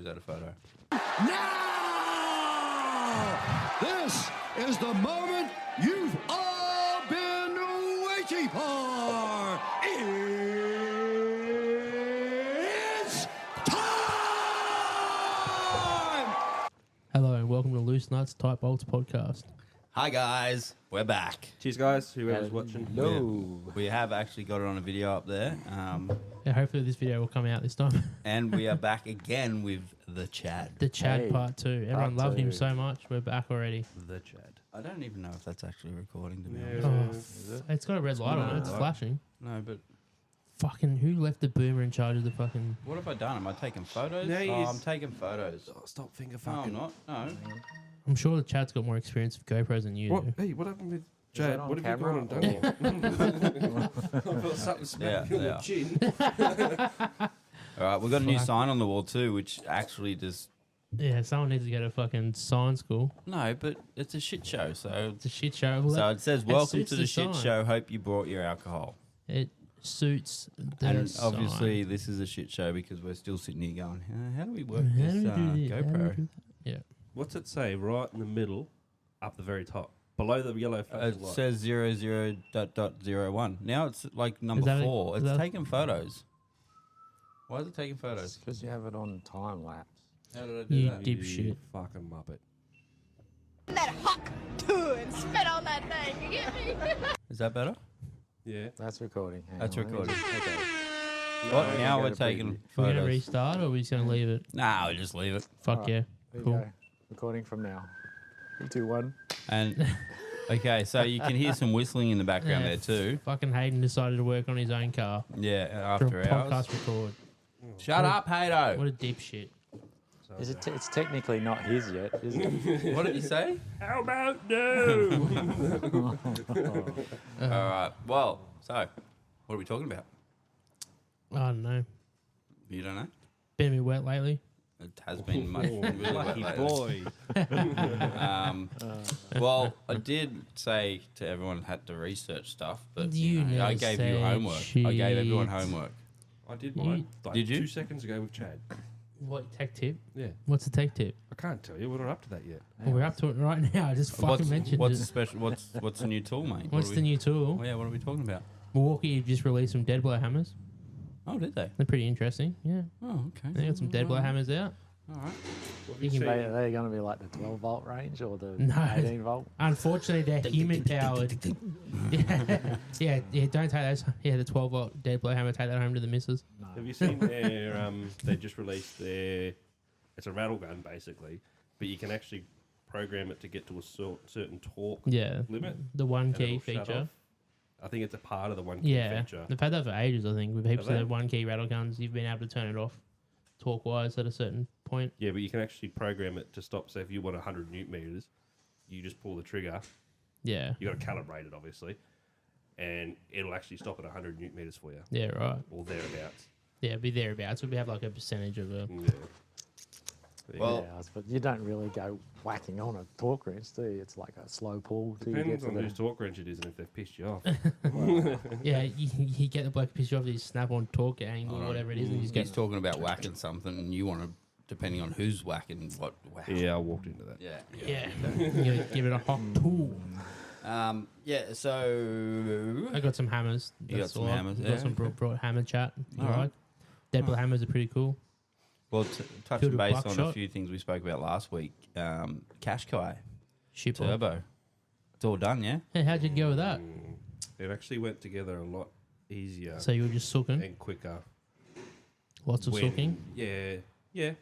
is that a photo? Now, this is the moment you've all been waiting for. It's time! Hello and welcome to Loose Nuts Tight Bolts podcast. Hi guys, we're back. Cheers, guys. Whoever's watching. We have actually got it on a video up there, Yeah, hopefully this video will come out this time. and we are back again with the Chad. The Chad Hey, part 2. Everyone part loved him two. so much. We're back already. The Chad. I don't even know if that's actually recording. To be Yeah. honest. Oh, it's got a red light on it. It's light. flashing. No, but Fucking who left the boomer in charge of the fucking... what have I done? Am I taking photos? No, Oh, he's- I'm taking photos. Oh, stop finger No, I'm fucking. not. No. I'm sure the Chad's got more experience with GoPros than you What? do. Hey, what happened with that Jad? on What have camera you gone and done? I felt something smack you on Yeah. the chin. All right, we've got a new Fuck. sign on the wall too, which actually just Yeah, someone needs to go to fucking sign school. no, but it's a shit show. So It's a shit show. Well, so it says, "Welcome suits to the the shit sign. show. Hope you brought your alcohol." it suits the And sign. obviously, this is a shit show because we're still sitting here going, "How do we work How this do we do this? How do we GoPro?" do that? Yeah. What's it say right in the middle, up the very top, below the yellow flashing It light? says 00.01. Now it's like number that a- 4. is It's that- taking photos. Why is it taking photos? Because you have it on time lapse. How did I do You that? dipshit. Fucking muppet. that hawk too and spit on that thing. You get me? Is that better? Yeah. That's recording. Hang That's on, let me recording. just- Okay. No, What? you Now go we're to taking preview. We're going to photos. restart or are we just going to leave it? Nah, we just leave it. Fuck Alright. yeah. There you Cool. go. Recording from now. 3, 2, 1. And okay, so you can hear some whistling in the background Yeah, there too. Fucking Hayden decided to work on his own car. Yeah, For after a hours. podcast record. Shut up, Hato. What a dipshit. Is it it's technically not his yet, is it? What did you say? How about no? All right. Well, so what are we talking about? I don't know. You don't know? Been a bit wet lately. It has been much really wet Lucky lately. boy. Well, I did say to everyone it had to research stuff, but You I never gave you said homework. I gave everyone shit. homework. I did mine. Like Did you? 2 seconds ago with Chad. What tech tip? Yeah. What's the tech tip? I can't tell you. We're not up to that yet. Well, we're up to it right now. I just fucking mentioned what's the it. special? What's the new tool, mate? What's the new tool? Oh, yeah, what are we talking about? Milwaukee just released some dead blow hammers. Oh, did they? They're pretty interesting. Yeah. Oh, okay. They got some dead blow hammers out. All right. What have You you can seen? They're going to be like the 12 volt range or the No. 18 volt? Unfortunately, they're human powered. yeah, don't take those. Yeah, the 12 volt dead blow hammer, take that home to the missus. No. Have you seen their? They just released their. It's a rattle gun basically, but you can actually program it to get to a certain torque Yeah. limit. The one and key it'll shut feature. off. I think it's a part of the one key Yeah. feature. They've had that for ages, I think. With heaps Have of they? the one key rattle guns, you've been able to turn it off torque wise at a certain point. Yeah, but you can actually program it to stop. So if you want 100 newton meters, you just pull the trigger. Yeah. You got to calibrate it, obviously, and it'll actually stop at 100 newton meters for you, Yeah, right. or thereabouts. Yeah, it'd be thereabouts. We'd have like a percentage of a. Yeah. Well, Yeah, but you don't really go whacking on a torque wrench, do you? It's like a slow pull till you get Depends to on the... whose torque wrench it is and if they've pissed you off. Yeah, you get the bloke pissed off with his snap on torque angle, Hold on. whatever it is, and he's He's got. talking about whacking something, and you want to, depending on who's whacking, what whack. Yeah, I walked into that. Yeah. Yeah. You gotta give it a hot tool. Yeah. So. I got some hammers. You got That's some all. hammers, Got yeah, some okay. brought hammer chat. You Alright. like? Dead blow hammers are pretty cool. Well, touching Filled with base on a buckshot. few things we spoke about last week. Qashqai Ship on. Turbo. It's all done, yeah. Hey, how'd you go with that? It actually went together a lot easier So you were just sucking? and quicker. Lots of when- sucking? Yeah. Yeah.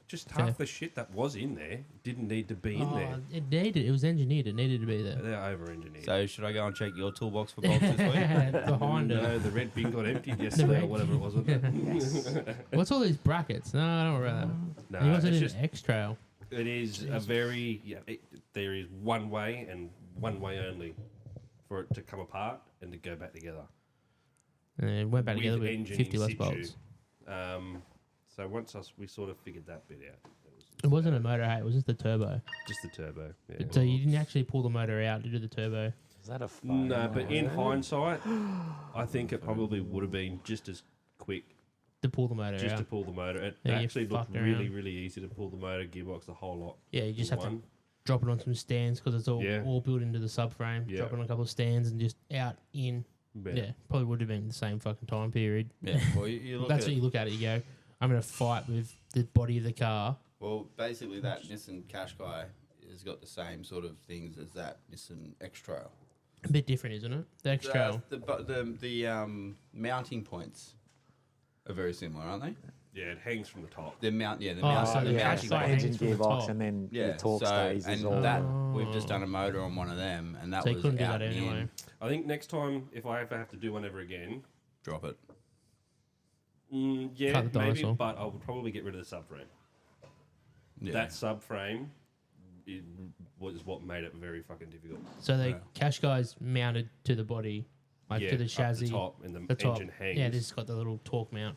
Just Fair. half the shit that was in there didn't need to be in Oh, there. it needed. It was engineered. It needed to be there. They're over-engineered. So should I go and check your toolbox for bolts this week? Behind no, it. the red bin got emptied yesterday or red- whatever it was. Wasn't it? What's all these brackets? No, I don't worry about that. No, you also it's did just an X-Trail. it is a very there is one way and one way only for it to come apart and to go back together. And it went back with together with engine 50 in less situ. bolts. So once we sort of figured that bit out, It wasn't a motor, hey, it was just the turbo. just the turbo. Yeah. So you didn't actually pull the motor out to do the turbo. Is that a phone? No, but in or- hindsight, I think it probably would have been just as quick to pull the motor just out. to pull the motor. It Yeah, you actually looked fucked really, around. really easy to pull the motor gearbox, the whole lot. Yeah, you just in have to one. drop it on some stands because it's all Yeah. all built into the subframe. Yeah. Drop it on a couple of stands and just out in. Yeah, probably would have been the same fucking time period. Yeah. Well, you look That's at what you look at it. You go, I'm going to fight with the body of the car. Well, basically, that Nissan Qashqai has got the same sort of things as that Nissan X-Trail. A bit different, isn't it? The X-Trail. The mounting points are very similar, aren't they? Yeah, it hangs from the top. The Oh, mounting so the yeah, mounting Qashqai so hangs engine from the gearbox top. and then Yeah, the torque so, stays and is all. that we've just done a motor on one of them, and that So you was couldn't do out that and anyway. in. I think next time, if I ever have to do one ever again, Drop it. yeah, Cut the maybe, dinosaur. but I would probably get rid of the subframe. Yeah. That subframe was what made it very fucking difficult. So the Yeah. Qashqai's mounted to the body, like yeah, to the up chassis. the top, and the, the top. engine hangs. Yeah, this has got the little torque mount.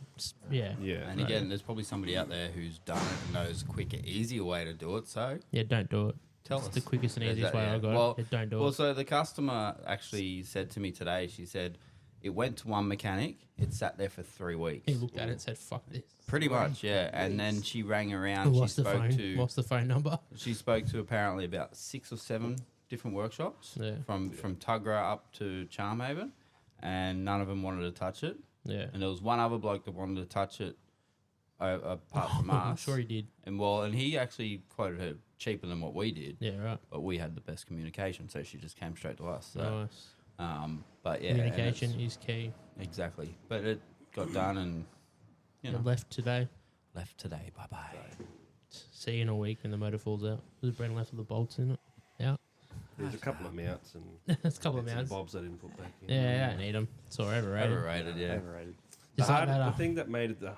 Yeah. Yeah, And again, there's probably somebody out there who's done it and knows a quicker, easier way to do it. So Yeah, don't do it. tell It's us. the quickest and Is easiest that- way yeah. I got Well, it. Yeah, don't do Well, it. so the customer actually said to me today, she said it went to one mechanic, it sat there for 3 weeks. He looked at it and said, fuck this. Pretty much, yeah. And then she rang around. She Lost the spoke phone. to Lost the phone number. she spoke to apparently about 6 or 7 different workshops Yeah. from Tuggerah up to Charmhaven, and none of them wanted to touch it. Yeah. And there was one other bloke that wanted to touch it, apart from us. I'm sure he did. And he actually quoted her cheaper than what we did, Yeah, right. but we had the best communication, so she just came straight to us. So, Nice. but yeah, and Communication it's- is key. exactly. But it got done, and you know, And left today. left today. Bye bye. See you in a week when the motor falls out. There's Brendan left with the bolts in it. Out. there's a couple of mounts and There's a couple of bits and mounts. bobs I didn't put back in. Yeah, I don't need them. It's all overrated. Overrated, yeah. Overrated. Just like that, The thing that made it the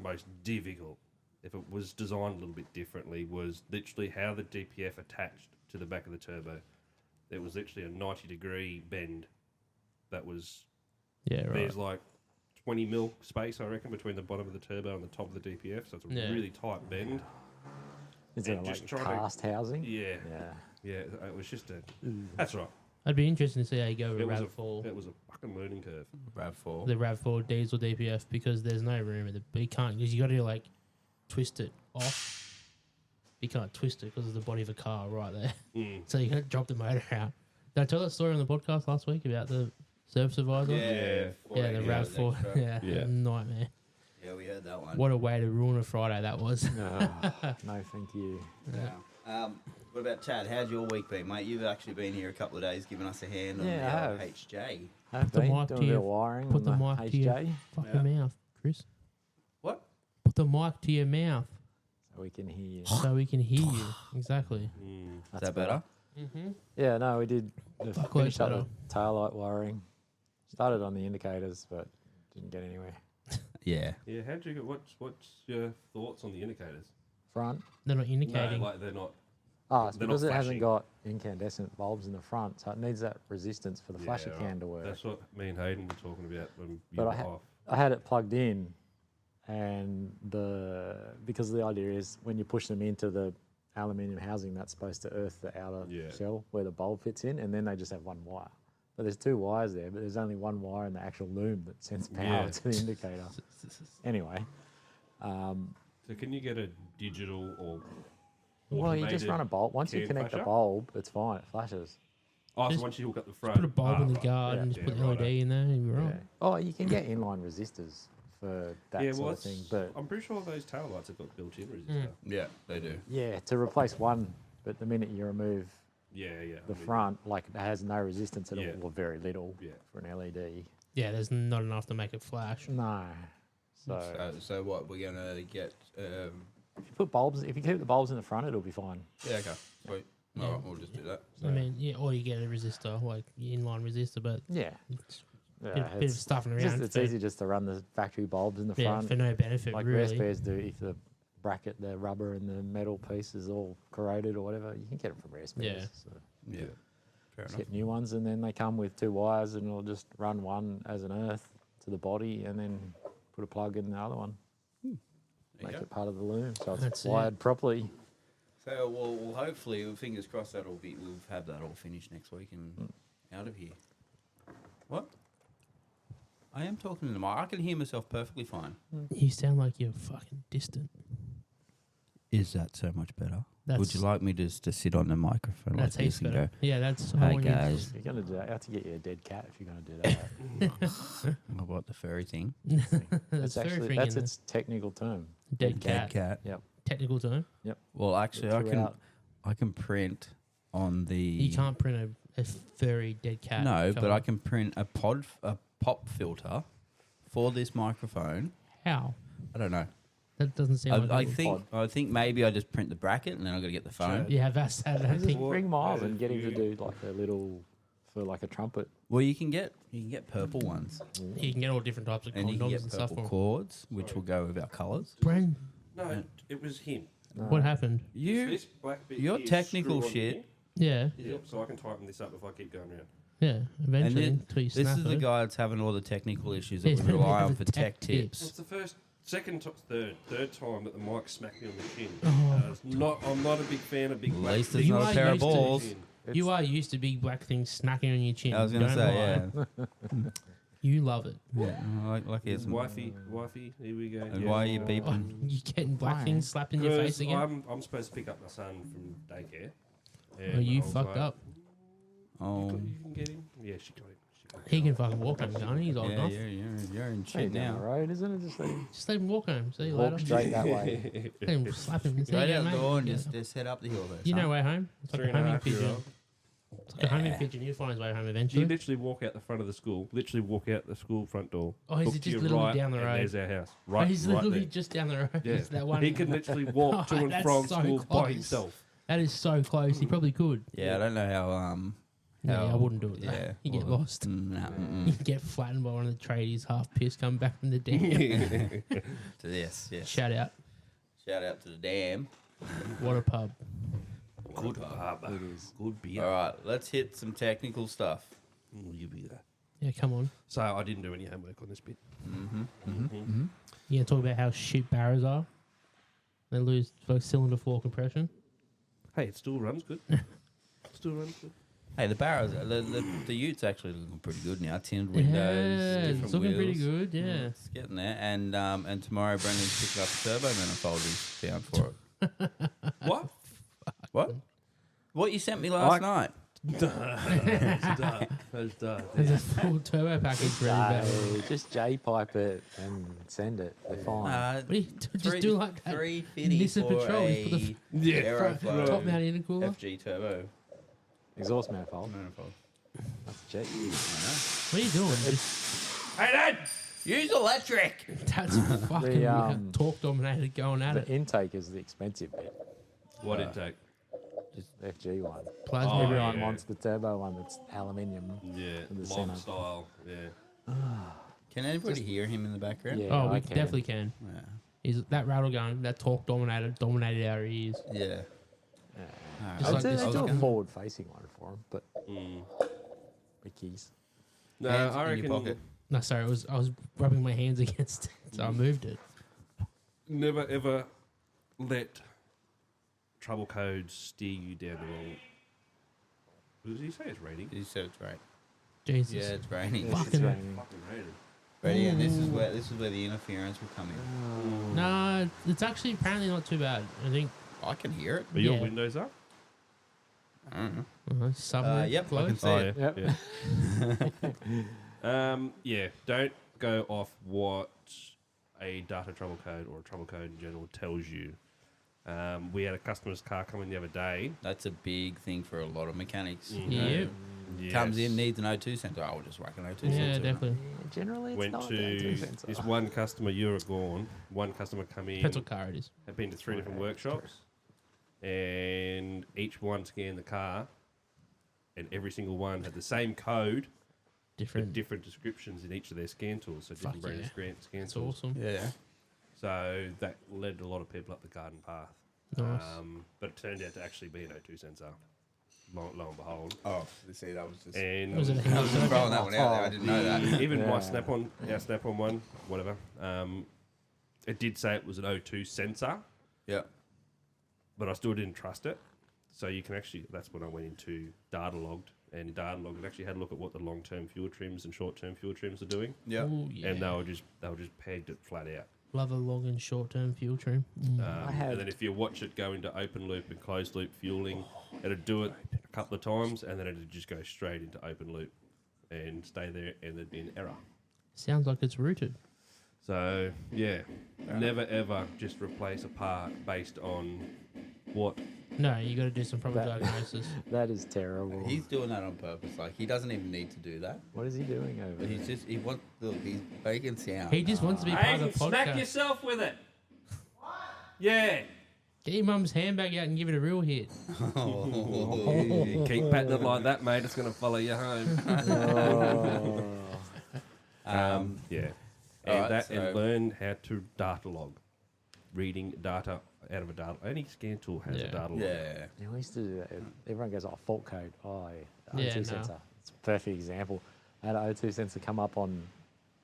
most difficult, if it was designed a little bit differently, was literally how the DPF attached to the back of the turbo. There was literally a 90-degree bend that was, yeah, right. there's like 20 mil space, I reckon, between the bottom of the turbo and the top of the DPF, so it's a Yeah. really tight bend. Is it And just like trying to- cast housing? Yeah, Yeah. yeah, it was just a, that's right. I'd be interested to see how you go with It was, a, RAV4. it was a fucking learning curve. RAV4. The RAV4 diesel DPF because there's no room in the. You can't because you got to like twist it off. You can't twist it because of the body of a car right there. Mm. So you got to drop the motor out. Did I tell that story on the podcast last week about the service advisor? Yeah. Yeah, the RAV4. Yeah, Yeah. nightmare. Yeah, we heard that one. What a way to ruin a Friday that was. No, no, thank you. Yeah. What about Chad? How's your week been, mate? You've actually been here a couple of days giving us a hand on Yeah, I the have. HJ. I've the been mic doing to a bit your- of wiring put on the the mic to your HJ fucking mouth, Chris. What? Put the mic to your mouth so we can hear you. so we can hear you. Exactly. Mm. Is That's that better? Mm-hmm. Yeah, no, we did Fuck finish up better. the taillight wiring. Started on the indicators, but didn't get anywhere. Yeah. Yeah, how'd you get, what's your thoughts on the indicators? Front. They're not No, indicating. like they're not. Oh, it's They're because not it hasn't flashing. got incandescent bulbs in the front, so it needs that resistance for the flasher Yeah, can right. to work. That's what me and Hayden were talking about when you But were I off. I had it plugged in, and because the idea is when you push them into the aluminium housing, that's supposed to earth the outer Yeah. shell where the bulb fits in, and then they just have one wire. But there's 2 wires there, but there's only one wire in the actual loom that sends power Yeah. to the indicator. Anyway, So can you get a digital or well, you just automated run a bulb. Once you can connect the flasher? bulb, it's fine. It flashes. Oh, so Just once you hook up the front, Put a bulb in the right. guard Yeah. and just Yeah, put the LED righto. in there and you're Yeah. right. Oh, you can get inline resistors for that Yeah, sort well, of thing, but I'm pretty sure those tail lights have got built-in resistor. Yeah, they do. yeah, to replace one, but the minute you remove Yeah, yeah. the I mean, front, like it has no resistance at Yeah. all, or very little Yeah. for an LED. Yeah, there's not enough to make it flash. No. So So what, we're going to get... if you put bulbs, if you keep the bulbs in the front, it'll be fine. yeah, okay. Sweet. All right, we'll just do that. I mean, yeah, or you get a resistor, like inline resistor, but Yeah. it's Yeah, bit of it's, stuffing it's around. it's for, easy just to run the factory bulbs in the yeah, front, for no benefit, like really. rare spares do. If the bracket, the rubber and the metal piece is all corroded or whatever, you can get them from rare spares. Yeah. So Yeah. Fair just enough. get new ones, and then they come with 2 wires, and it'll just run one as an earth to the body, and then put a plug in the other one. There you Make go. it part of the loom, so That's it's it. wired properly. So we'll hopefully, fingers crossed, we'll have that all finished next week and out of here. What? I am talking to the mic. I can hear myself perfectly fine. You sound like you're fucking distant. Is that so much better? Would That's- you like me just to sit on the microphone That's like heaps this and better. go, Yeah, that's. "Hey I want you to- guys, You're gonna do that. I have to get you a dead cat if you're gonna do that. I got the furry thing." That's That's very actually freaking that's its technical term. dead Dead cat. cat. Yep. Technical term. Well, actually, I can Throughout. I can print on the. You can't print a furry dead cat. No, but cover. I can print a pop filter for this microphone. How? I don't know. That doesn't sound I like. think maybe I just print the bracket and then I got to get the phone. Yeah, that's that. I Just think. bring Miles and get him to you- do like a little for like a trumpet. Well, you can get purple ones, You can get all different types of and you can condoms get and stuff. purple For cords, which will go with our colours. Bren, No, it was him. what happened? You, This black bit your here is technical screw on shit. Yeah, here. Yep, so I can tighten this up if I keep going around. yeah. Eventually, And until you this snap is the it. guy that's having all the technical issues that He's we been rely on having for tech tech tips. It's tips. the first, second, third time that the mic smacked me on the chin. Oh. I'm not a big fan of big At black least things. it's You not are a pair of used to- balls. You are used to big black things smacking on your chin. I was going to Don't say, lie. yeah. You love it. Yeah, like it's Wifey, here we go. And why are you Oh, beeping? you getting black things slapped in your face Because again? I'm supposed to pick up my son from daycare. Oh, you I was fucked like, up. Oh, You can get him? Yeah, she got him. He can fucking walk home, can't he? He's old yeah, enough. you're in Hey, shit down the now. road, isn't it? Just let him Just let him walk home. See you walk later. straight that way. Let him slap him. Right There you go, out the mate. door and Yeah. just head up the hill there. You know son. way home. It's like a homing pigeon. It's like a homing pigeon. You'll find his way home You eventually. literally walk out the front of the school. Literally walk out the school front door. Oh, is look it to just your literally right, down the and road? There's our house. Oh, Right, he's right literally there. just down the road. Yeah. Just that one. He can literally walk to Oh, and that's from so school by close. himself. That is so close. He probably could. Yeah, I don't know how. Yeah, I how- wouldn't do it. Though. Yeah, You get well, lost. Nah, You get flattened by one of the tradies, half pissed, come back from the dam. Yes, yes. Shout out. Shout out to the dam. What a pub. Good pub. Good beer. All right, let's hit some technical stuff. You beer. Yeah, come on. So I didn't do any homework on this bit. You gonna talk about how shit barrows are? They lose both cylinder floor compression. Hey, it still runs good. Still runs good. Hey, the barrows, the Ute's actually looking pretty good now. Tinted windows, Yeah, different it's looking pretty wheels. good. Yeah. It's getting there. And tomorrow Brendan's picking up a turbo manifold he's found for it. What? What? What you sent me last night? That's done. There's a full turbo package ready. Barrow. No, just J-pipe it and send it. They're fine. What do you just do like that? 350 Nissa for Patrol, just put a the Yeah. Aeroflow top mount intercooler. FG turbo Exhaust manifold. manifold. That's J. What are you doing? Just, Hey, Dad! Use electric. that's fucking torque dominated going at The it. intake is the expensive bit. What intake? The FG one. Plasma. Oh, Everyone yeah. wants the turbo one that's aluminium. Yeah, The mob centre. style. Yeah. Can anybody hear him in the background? Yeah, Oh, we I can. definitely can. Yeah. Is that rattle gun, that torque dominated our ears. Yeah. Just I'd like say this they do a fucking- forward-facing one for them, but with keys. No, Hands I in reckon your pocket. No, sorry, I was rubbing my hands against it, so I moved it. never ever let trouble codes steer you down the wrong. What did he say? It's raining. You said it's right. Jesus. Yeah, it's raining. Yes, Fucking- it's raining. Fucking raining. Ready? And this is where the interference will come in. No, it's actually apparently not too bad. I think I can hear it. Are your Yeah. windows up? I don't know. submarine Yep, I can closed. see it. Yep. Yeah. Don't go off what a data trouble code or a trouble code in general tells you. We had a customer's car come in the other day. That's a big thing for a lot of mechanics. Mm. you know. Yeah. Comes in, Yes. needs an O2 sensor. Oh, we'll just whack an O2 Yeah, sensor. definitely. Yeah, generally, it's Went not to that too sensor. this one customer, Uruguayan. One customer come in. Depends what car it is. Had been to 3 different workshops, and each one scanned the car, and every single one had the same code, but Different. different descriptions in each of their scan tools. So Fuck different brand yeah. of scan That's tools. awesome. Yeah. So that led a lot of people up the garden path. Nice. But it turned out to actually be an O2 sensor. Lo and behold. Oh, see, that was just. And Was it a I was just throwing that one out there. I Oh. didn't know that. even my Yeah. Snap-on, our Snap-on one, whatever, it did say it was an O2 sensor, Yeah. but I still didn't trust it. So you can actually, that's when I went into data logged and data log. It actually had a look at what the long-term fuel trims and short-term fuel trims are doing, Yeah. Ooh, yeah. and they were just pegged it flat out. Love a long and short term fuel trim. And then if you watch it go into open loop and closed loop fueling, it'd do it a couple of times, and then it'd just go straight into open loop and stay there, and there'd be an error. Sounds like it's rooted. So yeah, never ever just replace a part based on what. No, you got to do some proper That- diagnosis. That is terrible. He's doing that on purpose. Like, he doesn't even need to do that. What is he doing over But there? he wants, look, he's making sound. He just wants to be part of the podcast. yourself with it. Yeah. Get your mum's handbag out and give it a real hit. Keep patting it like that, mate. It's gonna follow you home. Oh, Yeah. Alright, And so- and learn how to data log. Reading data out of a data. Any scan tool has Yeah. a data log. Yeah. yeah, we used to do that. Everyone goes, oh, fault code. Oh, yeah. Yeah, O2 no. sensor. It's a perfect example. I had an O2 sensor come up on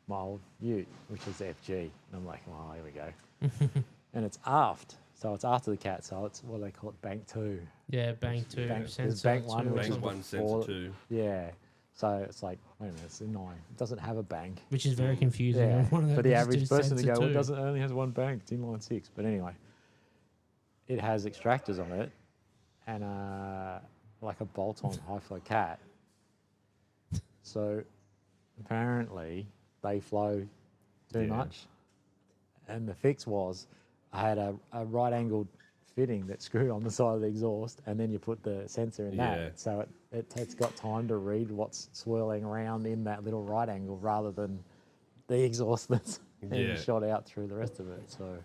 my old ute, which was FG. And I'm like, oh, here we go. And it's aft. So it's after the cat. So it's what they call it, bank 2. Yeah, bank 2. Bank- Sensor there's bank 2 1, or which is Bank something. one, before- sensor two. Yeah. So it's like, wait a minute, it's annoying. It doesn't have a bank. Which is very confusing. Yeah. One of them For the just average do person to sensor go, well, it 2. doesn't only has one bank. It's inline 6. But anyway, it has extractors on it and like a bolt-on high-flow cat. So apparently they flow too Yeah. much. And the fix was I had a right-angled fitting that screwed on the side of the exhaust, and then you put the sensor in Yeah. that. So it's got time to read what's swirling around in that little right angle rather than the exhaust that's being Yeah. shot out through the rest of it. So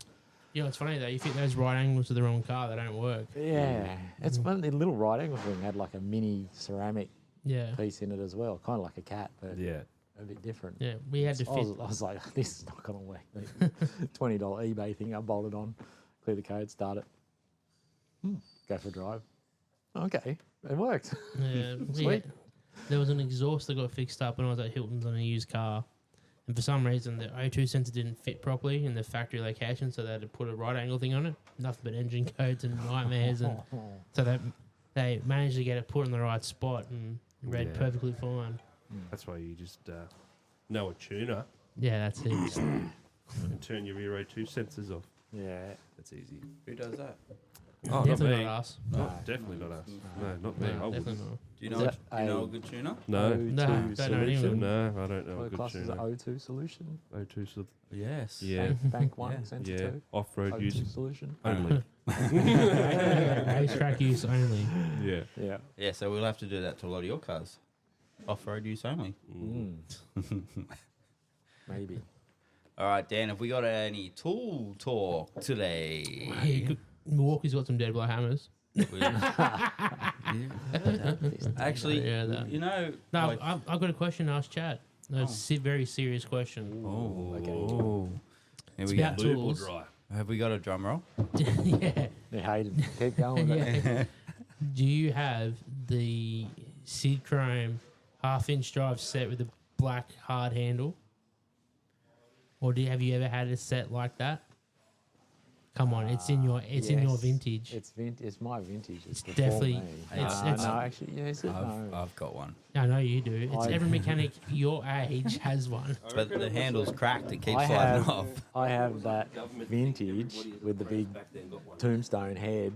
Yeah, it's funny though. You fit those right angles to the wrong car, they don't work. yeah, it's one the little right angle thing had like a mini ceramic Yeah. piece in it as well, kind of like a cat, but Yeah. a bit different. Yeah, we had to I fit. was like, this is not going to work. The $20 eBay thing I bolted on, clear the code, start it, go for a drive. Okay, it worked. Yeah, we Sweet. had- there was an exhaust that got fixed up when I was at Hilton's on a used car, and for some reason the O2 sensor didn't fit properly in the factory location, so they had to put a right angle thing on it. Nothing but engine codes and nightmares, and so they managed to get it put in the right spot and read Yeah. perfectly fine. That's why you just know a tuner Yeah, that's it. and turn your rear O2 sensors off. Yeah. That's easy. Who does that? Oh, Definitely not me. not us. Definitely not us. No, not me. No, I definitely wouldn't. not. Do you Is know? that Do you know a- a good tuner? No. O2 No, don't know solution. anyone. No, I don't know What a it good classes an tuner. O2 solution? O2 Yes. Yeah. Bank 1, Yeah. sensor Yeah. 2. Off-road O2 use solution. only. Racetrack use only. Yeah. Yeah. Yeah, so we'll have to do that to a lot of your cars. Off-road use only. Maybe. All right, Dan, have we got any tool talk today? Hey, Milwaukee's got some dead blow hammers. Actually, Yeah, that. you know, No, like- I've got a question to ask Chad. A very serious question. oh, Okay. Here It's we go. about Lube or tools. dry? Have we got a drum roll? Yeah. Yeah, Hayden, keep going with that. Yeah. Do you have the Sid Chrome half-inch drive set with the black hard handle, or have you ever had a set like that? Come on, it's in your in your Yes. vintage. It's my vintage. It's, It's before definitely- me. it's- no, actually, yeah, is it? No. I've got one. I know you do. It's I- every mechanic your age has one. But the handle's cracked. It keeps I sliding have, off. I have that vintage with the big tombstone head,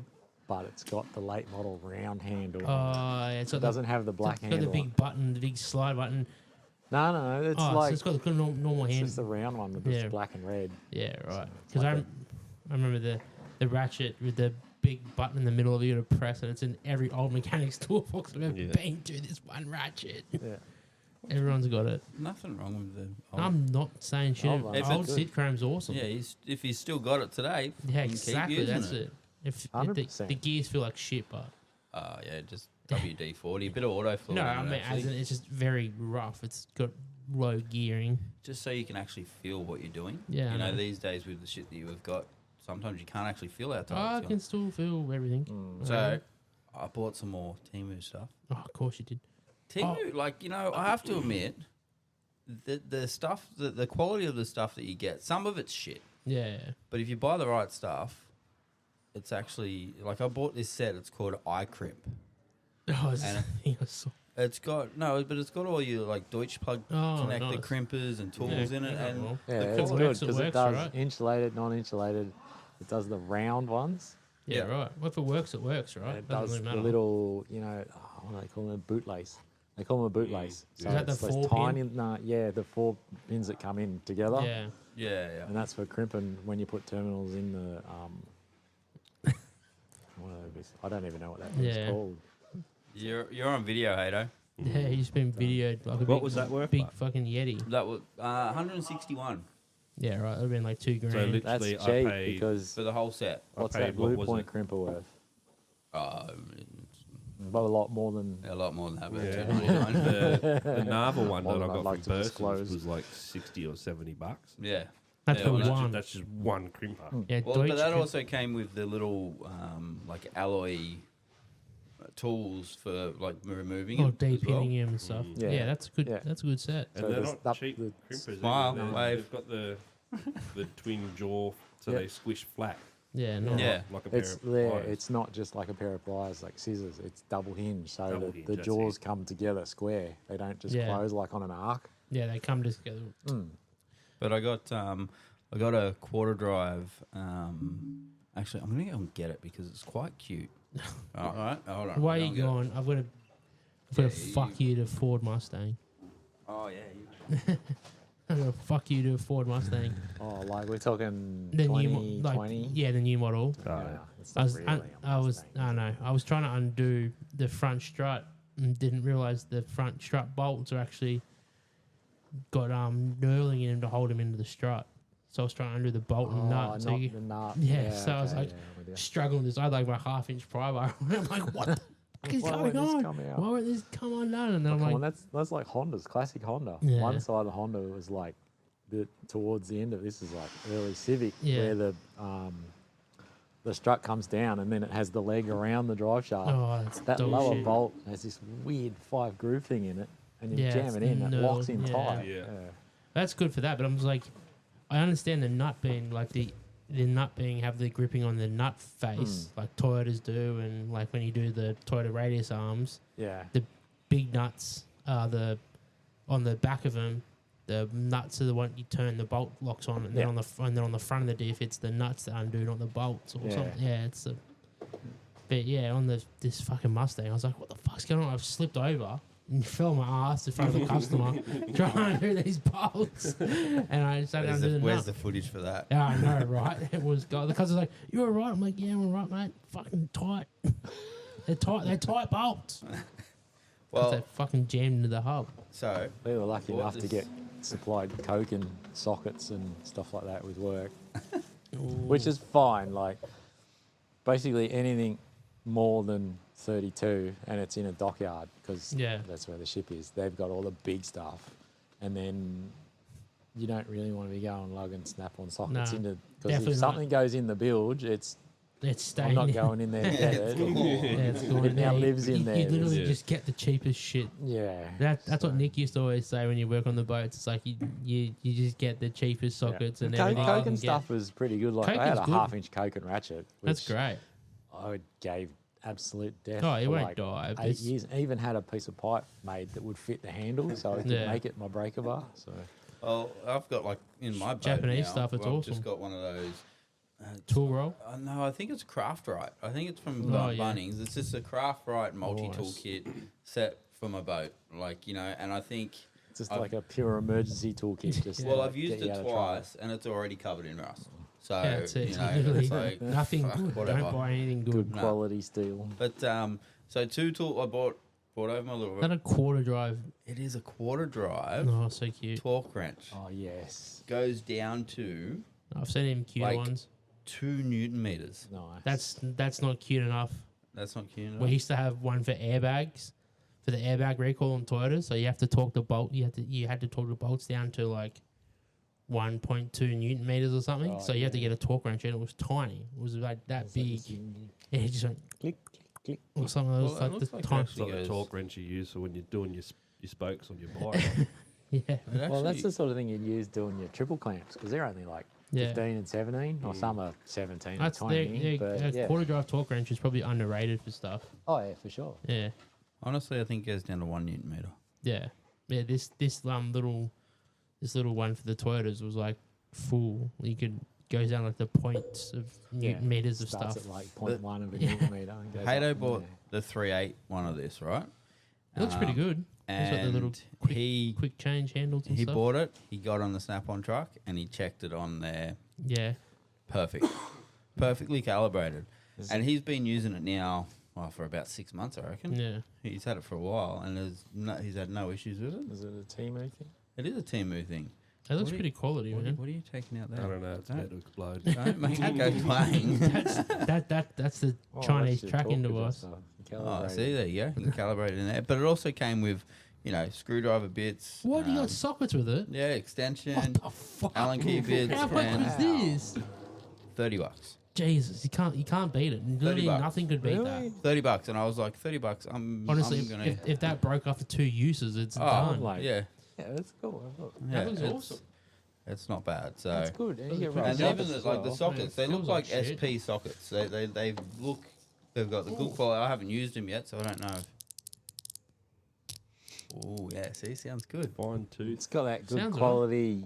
but it's got the late model round handle. Yeah, it's it got doesn't have the black it's got handle. the big button, the big slide button. No, it's Oh, like so it's got the normal it's hand. just the round one with this Yeah. black and red. Yeah, right. Because like I remember the ratchet with the big button in the middle of you to press it. It's in every old mechanic's toolbox I've ever Yeah. been to. This one ratchet. Yeah. Everyone's got it. Nothing wrong with the. old- I'm not saying shit. Old one. If Old it's- Sid Chrome's awesome. Yeah, if he's still got it today, Yeah, you can exactly. Keep using That's it. If the 100%. gears feel like shit, but Yeah, just WD-40, a bit of auto fluid. no, in I it, mean, actually, as in, it's just very rough. It's got low gearing. just so you can actually feel what you're doing. Yeah, I you know, know. these days with the shit that you've got, sometimes you can't actually feel our I tires. can still feel everything. So I bought some more Temu stuff. Oh, of course you did. Temu, like, you know, I have to admit, the stuff, the quality of the stuff that you get, some of it's shit. Yeah. But if you buy the right stuff, it's actually, like, I bought this set, it's called iCrimp. Oh, And- It's got but it's got all your like Deutsch plug Oh, connector nice. crimpers and tools in it, and well. Yeah, the it's quality- good works, it because it works, does right? insulated, non-insulated. It does the round ones. Yeah, Yeah. right. Well, if it works, it works, right? And it Doesn't does really the matter. little, what do they call them? Bootlace. They call them a bootlace. So Is that the it's those 4 tiny, pin? the 4 pins that come in together. Yeah. yeah. And that's for crimping when you put terminals in the what are those? I don't even know what that thing's Yeah. called. You're on video, Hato. Yeah, he's been videoed like a What big, was that worth, big like? fucking Yeti. That was 161 Yeah, right. That would have been like $2 grand. So That's literally, I cheap paid. because for the whole set. what's paid, that blue what was point it? crimper worth? It's But a lot more than. a lot more than that. But Yeah. $2.99. The Narva one More that I than I'd got like from to Burson's disclose. was like 60 or 70 bucks. Yeah. That's Yeah, for well, that's one. That's just one crimper. Yeah, Well, Deutsch but that could- also came with the little like alloy tools for like removing Oh, it. as well. depinning him and stuff. Yeah. Yeah, that's good. Yeah. That's a good set. And So they're there's not that- cheap the crimpers. Smile, either. wave. They've got the twin jaw, so Yep. they squish flat. Yeah, no. Yeah. Like a pair It's of there. pliers. It's not just like a pair of pliers, like scissors. It's double hinge, so Double the, hinge, the that's jaws it. come together square. They don't just Yeah. close like on an arc. Yeah, they come together. But I got a quarter drive. Actually, I'm gonna go and get it because it's quite cute. All right, hold on. Why are I'll you go and get it. going? I've got to Yeah, fuck you to Ford Mustang. Oh yeah. I'm gonna fuck you to a Ford Mustang. Oh, like we're talking The new, 2020. yeah, the new model. It's I not was, really I, a I was, Mustang. I don't know. I was trying to undo the front strut and didn't realize the front strut bolts are actually got knurling in them to hold them into the strut. So I was trying to undo the bolt and nut. Oh, So not you the nut. Yeah, so I was okay, like, yeah, with you. struggling with this. I had like my half-inch pry bar. I'm like, what the fuck is Why going won't this on? come out? Why won't this come undone? And then I'm Come like, on, that's like Honda's classic Honda. Yeah. One side of Honda was like towards the end of this is like early Civic, Yeah. where the strut comes down and then it has the leg around the drive shaft. oh, that's That dog lower shit. bolt has this weird 5 groove thing in it, and you Yeah, jam it's it in, it locks knurled, in yeah. tight. Yeah. That's good for that, but I'm just like, I understand the nut being like the nut being have the gripping on the nut face like Toyotas do, and like when you do the Toyota radius arms, Yeah. the big nuts are on the back of them. The nuts are the one you turn the bolt locks on, and then Yeah. on the front of the diff, it's the nuts that undo, not the bolts or Yeah. something. Yeah, it's a. But yeah, on this fucking Mustang, I was like, what the fuck's going on? I've slipped over and fell my ass in front of the customer trying to do these bolts, and I sat down and did the Where's nut. the footage for that? Yeah, I know, right? It was God. The customer's like, "You all right?" I'm like, "Yeah, I'm all right, mate. Fucking tight. They're tight. They're tight bolts." Well, They fucking jammed into the hub. so We were lucky What enough to does- get supplied coke and sockets and stuff like that with work, which is fine. Like, basically anything more than 32 and it's in a dockyard because Yeah. that's where the ship is. They've got all the big stuff, and then you don't really want to be going lugging snap-on sockets No, into because definitely if not. something goes in the bilge, it's It's staying. I'm not going in there to get it. Yeah, it's going It now there. lives in you, there. You literally Yeah. just get the cheapest shit. Yeah, That's what Nick used to always say when you work on the boats. It's like you just get the cheapest sockets and Coke, everything. you Coke can and get. stuff was pretty good. Like Coke I had is a good. half-inch Coke and ratchet. That's which great. I gave absolute death. Oh, it for won't like die. 8 It's- years. I even had a piece of pipe made that would fit the handle, so I could Yeah. make it my breaker bar. So well, I've got like in my boat Japanese now, stuff, it's I've awesome. just got one of those. Tool roll. No, I think it's Craft Right. I think it's from Oh, yeah. Bunnings. It's just a Craft Right multi-tool Nice. kit set for my boat. Like, you know, and I think, it's just I've- like a pure emergency toolkit. Just well, to I've get used you it out of trouble. twice and it's already covered in rust. So, Yeah, that's it. you know, Literally, it's like, nothing fuck, good. whatever. Don't buy anything good. Good No. quality steel. But, so two tool, I bought over my little, Is that a quarter drive? it is a quarter drive Oh, so cute. torque wrench. Oh yes, Goes down to I've seen him cute Like- ones. 2 Newton meters. nice. That's not cute enough. That's not cute enough. We used to have one for airbags, for the airbag recall on Toyotas. So you have to torque the bolt. You had to torque the bolts down to like 1.2 Newton meters or something. Oh, so you have to yeah. get a torque wrench, and it was tiny. It was like that It's like big. this in- Yeah, it just went click, click, click. or something. It was Well, it like looks the like tiny. that's- It's like the goes- torque wrench you use for when you're doing your spokes on your bike. Yeah, It Well, that's actually- the sort of thing you'd use doing your triple clamps because they're only like yeah. 15 and 17, or some are 17 and That's 20. their but yeah. quarter drive torque wrench is probably underrated for stuff. Oh yeah, for sure. Yeah, Honestly, I think it goes down to 1 Newton meter. Yeah, yeah. This little one for the Toyotas was like full. You could go down like the points of Newton meters of Starts stuff. at like 0.1 of a Newton meter. And goes Hato up from bought there. the 3.8 one of this, right? It looks pretty good. It's got the little And he quick change handles and he stuff. bought it. He got on the Snap-on truck and he checked it on there. Yeah, Perfect, perfectly calibrated. And he's been using it now for about 6 months, I reckon. yeah. He's had it for a while, and he's had no issues with it. Is it a Timu thing? It is a Timu thing. It looks What do you- pretty quality, man. What are you taking out I there? don't know. It's about to explode. Don't make it go playing. That's the Oh, Chinese that's your tracking torque device. adjuster. Oh, Calibrated. see, there you go. You can calibrate it in there. But it also came with, screwdriver bits. What? You got sockets with it? Yeah, extension, What the fuck? Allen key bits, How much and was this? $30. Jesus, you can't beat it. Literally $30. nothing could beat Really? $30, and I was like, $30. Honestly, I'm gonna. if that broke after 2 uses, it's done. like- yeah, Yeah, that's cool. I thought. yeah, looks it's, awesome. It's not bad. So That's good. And you get pretty right And Yeah, even sockets the, as like the well. sockets, they feels look like like shit. SP sockets. They look. They've got the good quality. I haven't used them yet, so I don't know. Oh yeah, see, sounds good. Fine tooth. It's got that good Sounds quality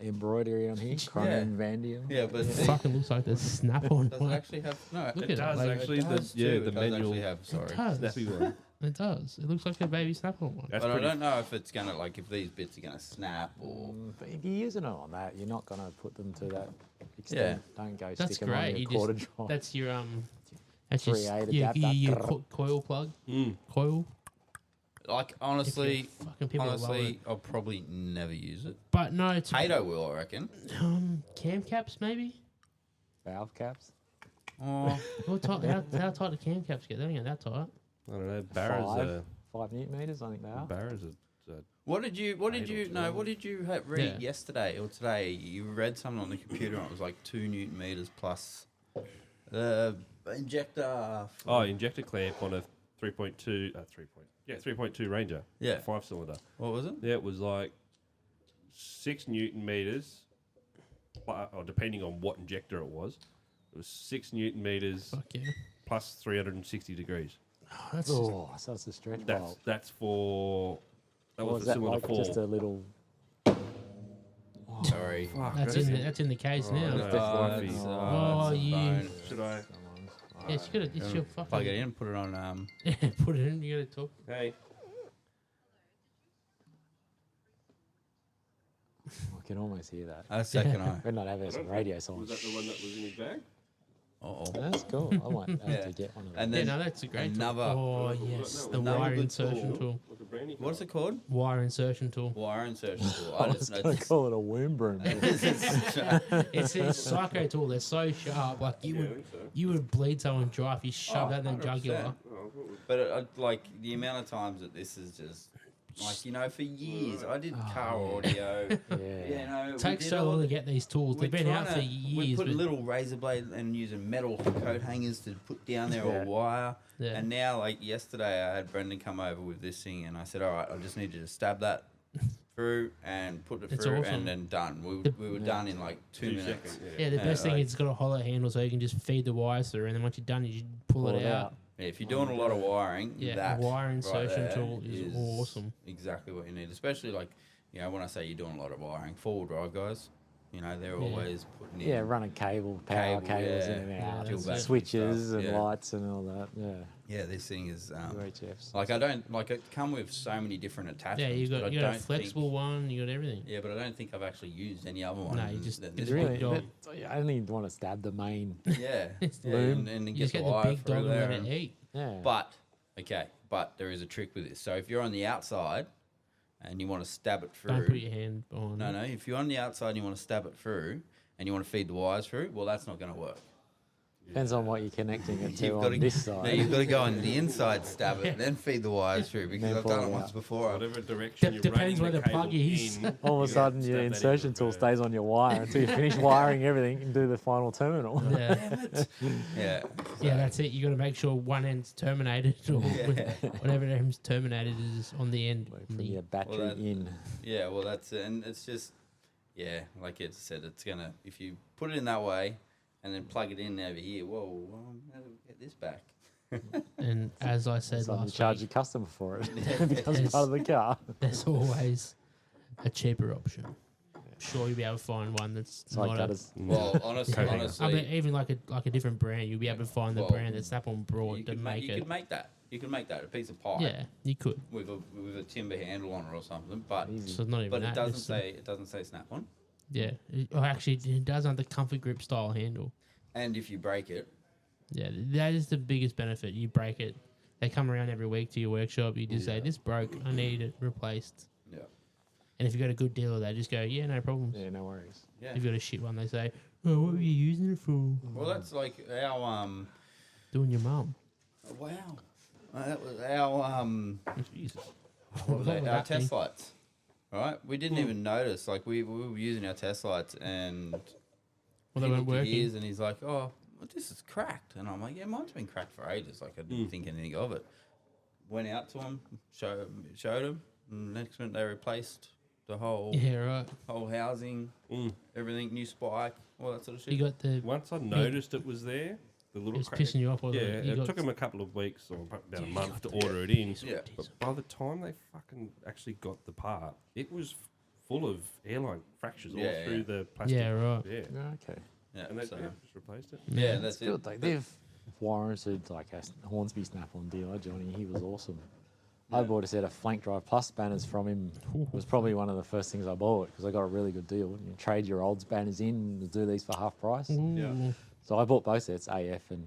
embroidery on here. Chromium Vandium. Yeah, but It see, fucking looks like the snap-on does it one. actually have? No, Look It at it. does Like, actually. it does The too. the It does manual actually have. Sorry, It does. snappy one. It does. It looks like a baby snap-on one. That's but I pretty. don't know if it's gonna if these bits are gonna snap or. But if you're using it on that, you're not going to put them to that extent. Don't go That's stick them on great. your You quarter just drive. that's your that's your 3/8 your, adapter. your coil plug. Coil. Like If honestly, you fucking people love it. honestly, I'll probably never use it. But no, it's Hato will, I reckon. cam caps maybe. Valve caps. Oh, How tight the cam caps get? They don't get that tight. I don't know. Barras 5 Newton meters, I think they are. Barras are what did you Eight or what did you read Yeah. yesterday or today? You read something on the computer and it was like 2 Newton meters plus the injector. injector clamp on a 3.2 Ranger. Yeah. 5-cylinder. What was it? Yeah, it was like 6 Newton meters, or depending on what injector it was. It was 6 Newton meters Fuck yeah. plus 360 degrees. Oh, that's Oh, so it's a stretch bolt. That's for that Or was is for that cylinder like 4. just a little... Sorry. Fuck, that's in the case now. no. That's, Fluffy. Oh, it's a you- phone. Should I? Yeah, it's your fucking Plug it in, put it on. put it in. You gotta talk. Hey. I can almost hear that. A second eye. We're not having some radio silence. Was that the one that was in his bag? Oh. That's cool. I might have Yeah. to get one of And those. Yeah, then no, that's a great another- tool. Oh yes, the another wire good insertion tool. tool. Like a brandy What's it called? Wire insertion tool. Wire insertion tool. I I was just going know to call it a worm broom. It's a psycho tool. They're so sharp. Like you would bleed someone dry if you shoved that in the 100%. jugular. But like the amount of times that this is just like for years I did car audio. Yeah. It takes so long to get these tools. They've been out for We years. put but- little razor blade and using metal coat hangers to put down there or Yeah. wire. Yeah. And now, like yesterday, I had Brendan come over with this thing, and I said, "All right, I just need you to stab that through and put it It's through, awesome. and then done." We were done in like 2 minutes. seconds. Yeah, the Yeah, best thing like- is it's got a hollow handle so you can just feed the wires through, and then once you're done, you just pull it out. Yeah, if you're doing a lot of wiring, Yeah, a that wire right insertion there tool is awesome. Exactly what you need, especially like when I say you're doing a lot of wiring, 4-wheel drive guys, they're always putting in. Yeah, running power cables yeah. in and Yeah, out, that's it. switches Stuff, and yeah. lights and all that. Yeah, Yeah, this thing is UHFs. like I don't like it. Come with so many different Yeah, attachments. you but got I you got a don't flexible think- one. You got everything. Yeah, but I don't think I've actually used any other one. No, you just- than it's this Really, dog. I only want to stab the main. one. Yeah, Loom. and then You get just the get the wire big through dog and there. let it eat. Yeah, But there is a trick with this. So if you're on the outside and you want to stab it through, Don't put your hand on. no. If you're on the outside and you want to stab it through and you want to feed the wires through, well, that's not going to work. depends on what you're connecting it to You've on got to this No, side. you've got to go on the inside, stab it, and then feed the wires through. Because Then I've done pull it it once out. before. Whatever direction you're depends running where the plug cable is. in, All of a you sudden, gotta your stab that in insertion tool first. stays on your wire until you finish wiring everything and do the final terminal. Yeah, Yeah. yeah, that's it. You got to make sure one end's terminated or Yeah. whatever end's terminated is on the end. Put your battery that- in. Yeah, well, that's it. And it's just, like it said, it's going to, if you put it in that way and then plug it in over here, whoa, how do we get this back? And as I said So you last charge the week, customer for it. It becomes Yes. part of the car. there's always a cheaper option. I'm sure you'll be able to find one that's It's like not gutters. Well, honestly, Coating. I mean, honestly, even like a different brand, you'll be able to find the Well, brand that Snap-on brought you to could make you it. could make that. You can make that a piece of pipe Yeah, you could. with a timber handle on it or something. But Easy. So it's not even but that. it doesn't it's, say snap on. Yeah. Oh, actually, it does have the comfort grip style handle. And if you break it, Yeah, that is the biggest benefit. You break it. They come around every week to your workshop. You just say, "This broke. I need it replaced." yeah, And if you got a good dealer, they just go, "Yeah, no problems." Yeah, no worries. yeah. If you got a shit one, they say, "Oh, what were you using it for?" Well, that's like our Doing your mum. wow. That was our Jesus. what was What that? would Our that be? test lights. Right, we didn't even notice. Like we were using our test lights, and Well, they he weren't looked at working. his and he's like, "Oh, well, this is cracked." And I'm like, "Yeah, mine's been cracked for ages." Like I didn't think anything of it. Went out to him, showed him. And next minute they replaced the whole Yeah, right. whole housing, everything, new spike, all that sort of shit. You got the. Once I noticed it was there, the little It's crack. pissing you off. Yeah, wasn't it? You it got took them a couple of weeks or about a month to order it in. Yeah. But by the time they fucking actually got the part, it was full of airline fractures all Yeah, through yeah. the plastic. Yeah, right. Yeah. Okay. yeah, And they so, just replaced it. yeah, that's It's good. it. Like they've warranted like a Hornsby Snap-on dealer, Johnny. He was awesome. I bought a set of Flank Drive Plus banners from him. It was probably one of the first things I bought because I got a really good deal. You trade your old banners in and do these for half price. Ooh. So I bought both sets, AF and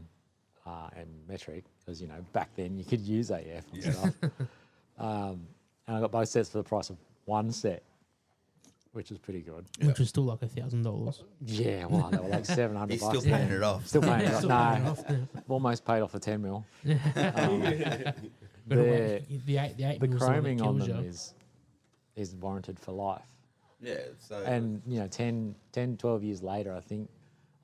metric, because back then you could use AF and stuff. And I got both sets for the price of one set, which was pretty good. Which was still like $1,000. Yeah, well, they were like 700 He's bucks. still paying it off. Still paying it off. Still No, paying off now. almost paid off the 10 mil. But The- wait, the 8 The mil is the one that chroming on kills them you. is warranted for life. Yeah, so And 10, 12 years later, I think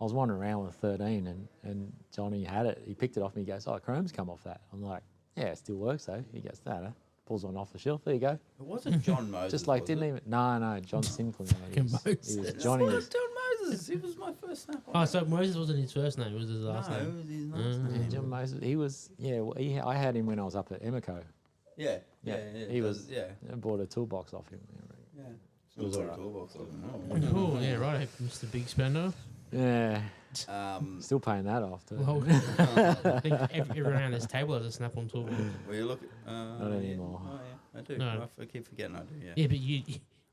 I was wandering around with 13 and Johnny had it. He picked it off and he goes, "Oh, chrome's come off that." I'm like, "Yeah, it still works though." He goes, "No." Pulls one off the shelf. There you go. it wasn't John Moses. Just like was didn't it? even. No, John Sinclair. He was Moses. Johnny. It Was, was John Moses. It was my first snap. Oh, so Moses wasn't his first name, it was his last no, it name. was his last yeah, name. John Moses. He was. Yeah, well, I had him when I was up at Emeco. Yeah, He it was- does, yeah. I bought a toolbox off him. Yeah. It was alright. Oh, yeah, right, Mr. Big Spender. Yeah, Um, still paying that off too. Well, I think everyone around this table has a Snap-on tool. will you look? Not anymore. Oh yeah, I do. No. I keep forgetting I do. Yeah. Yeah, but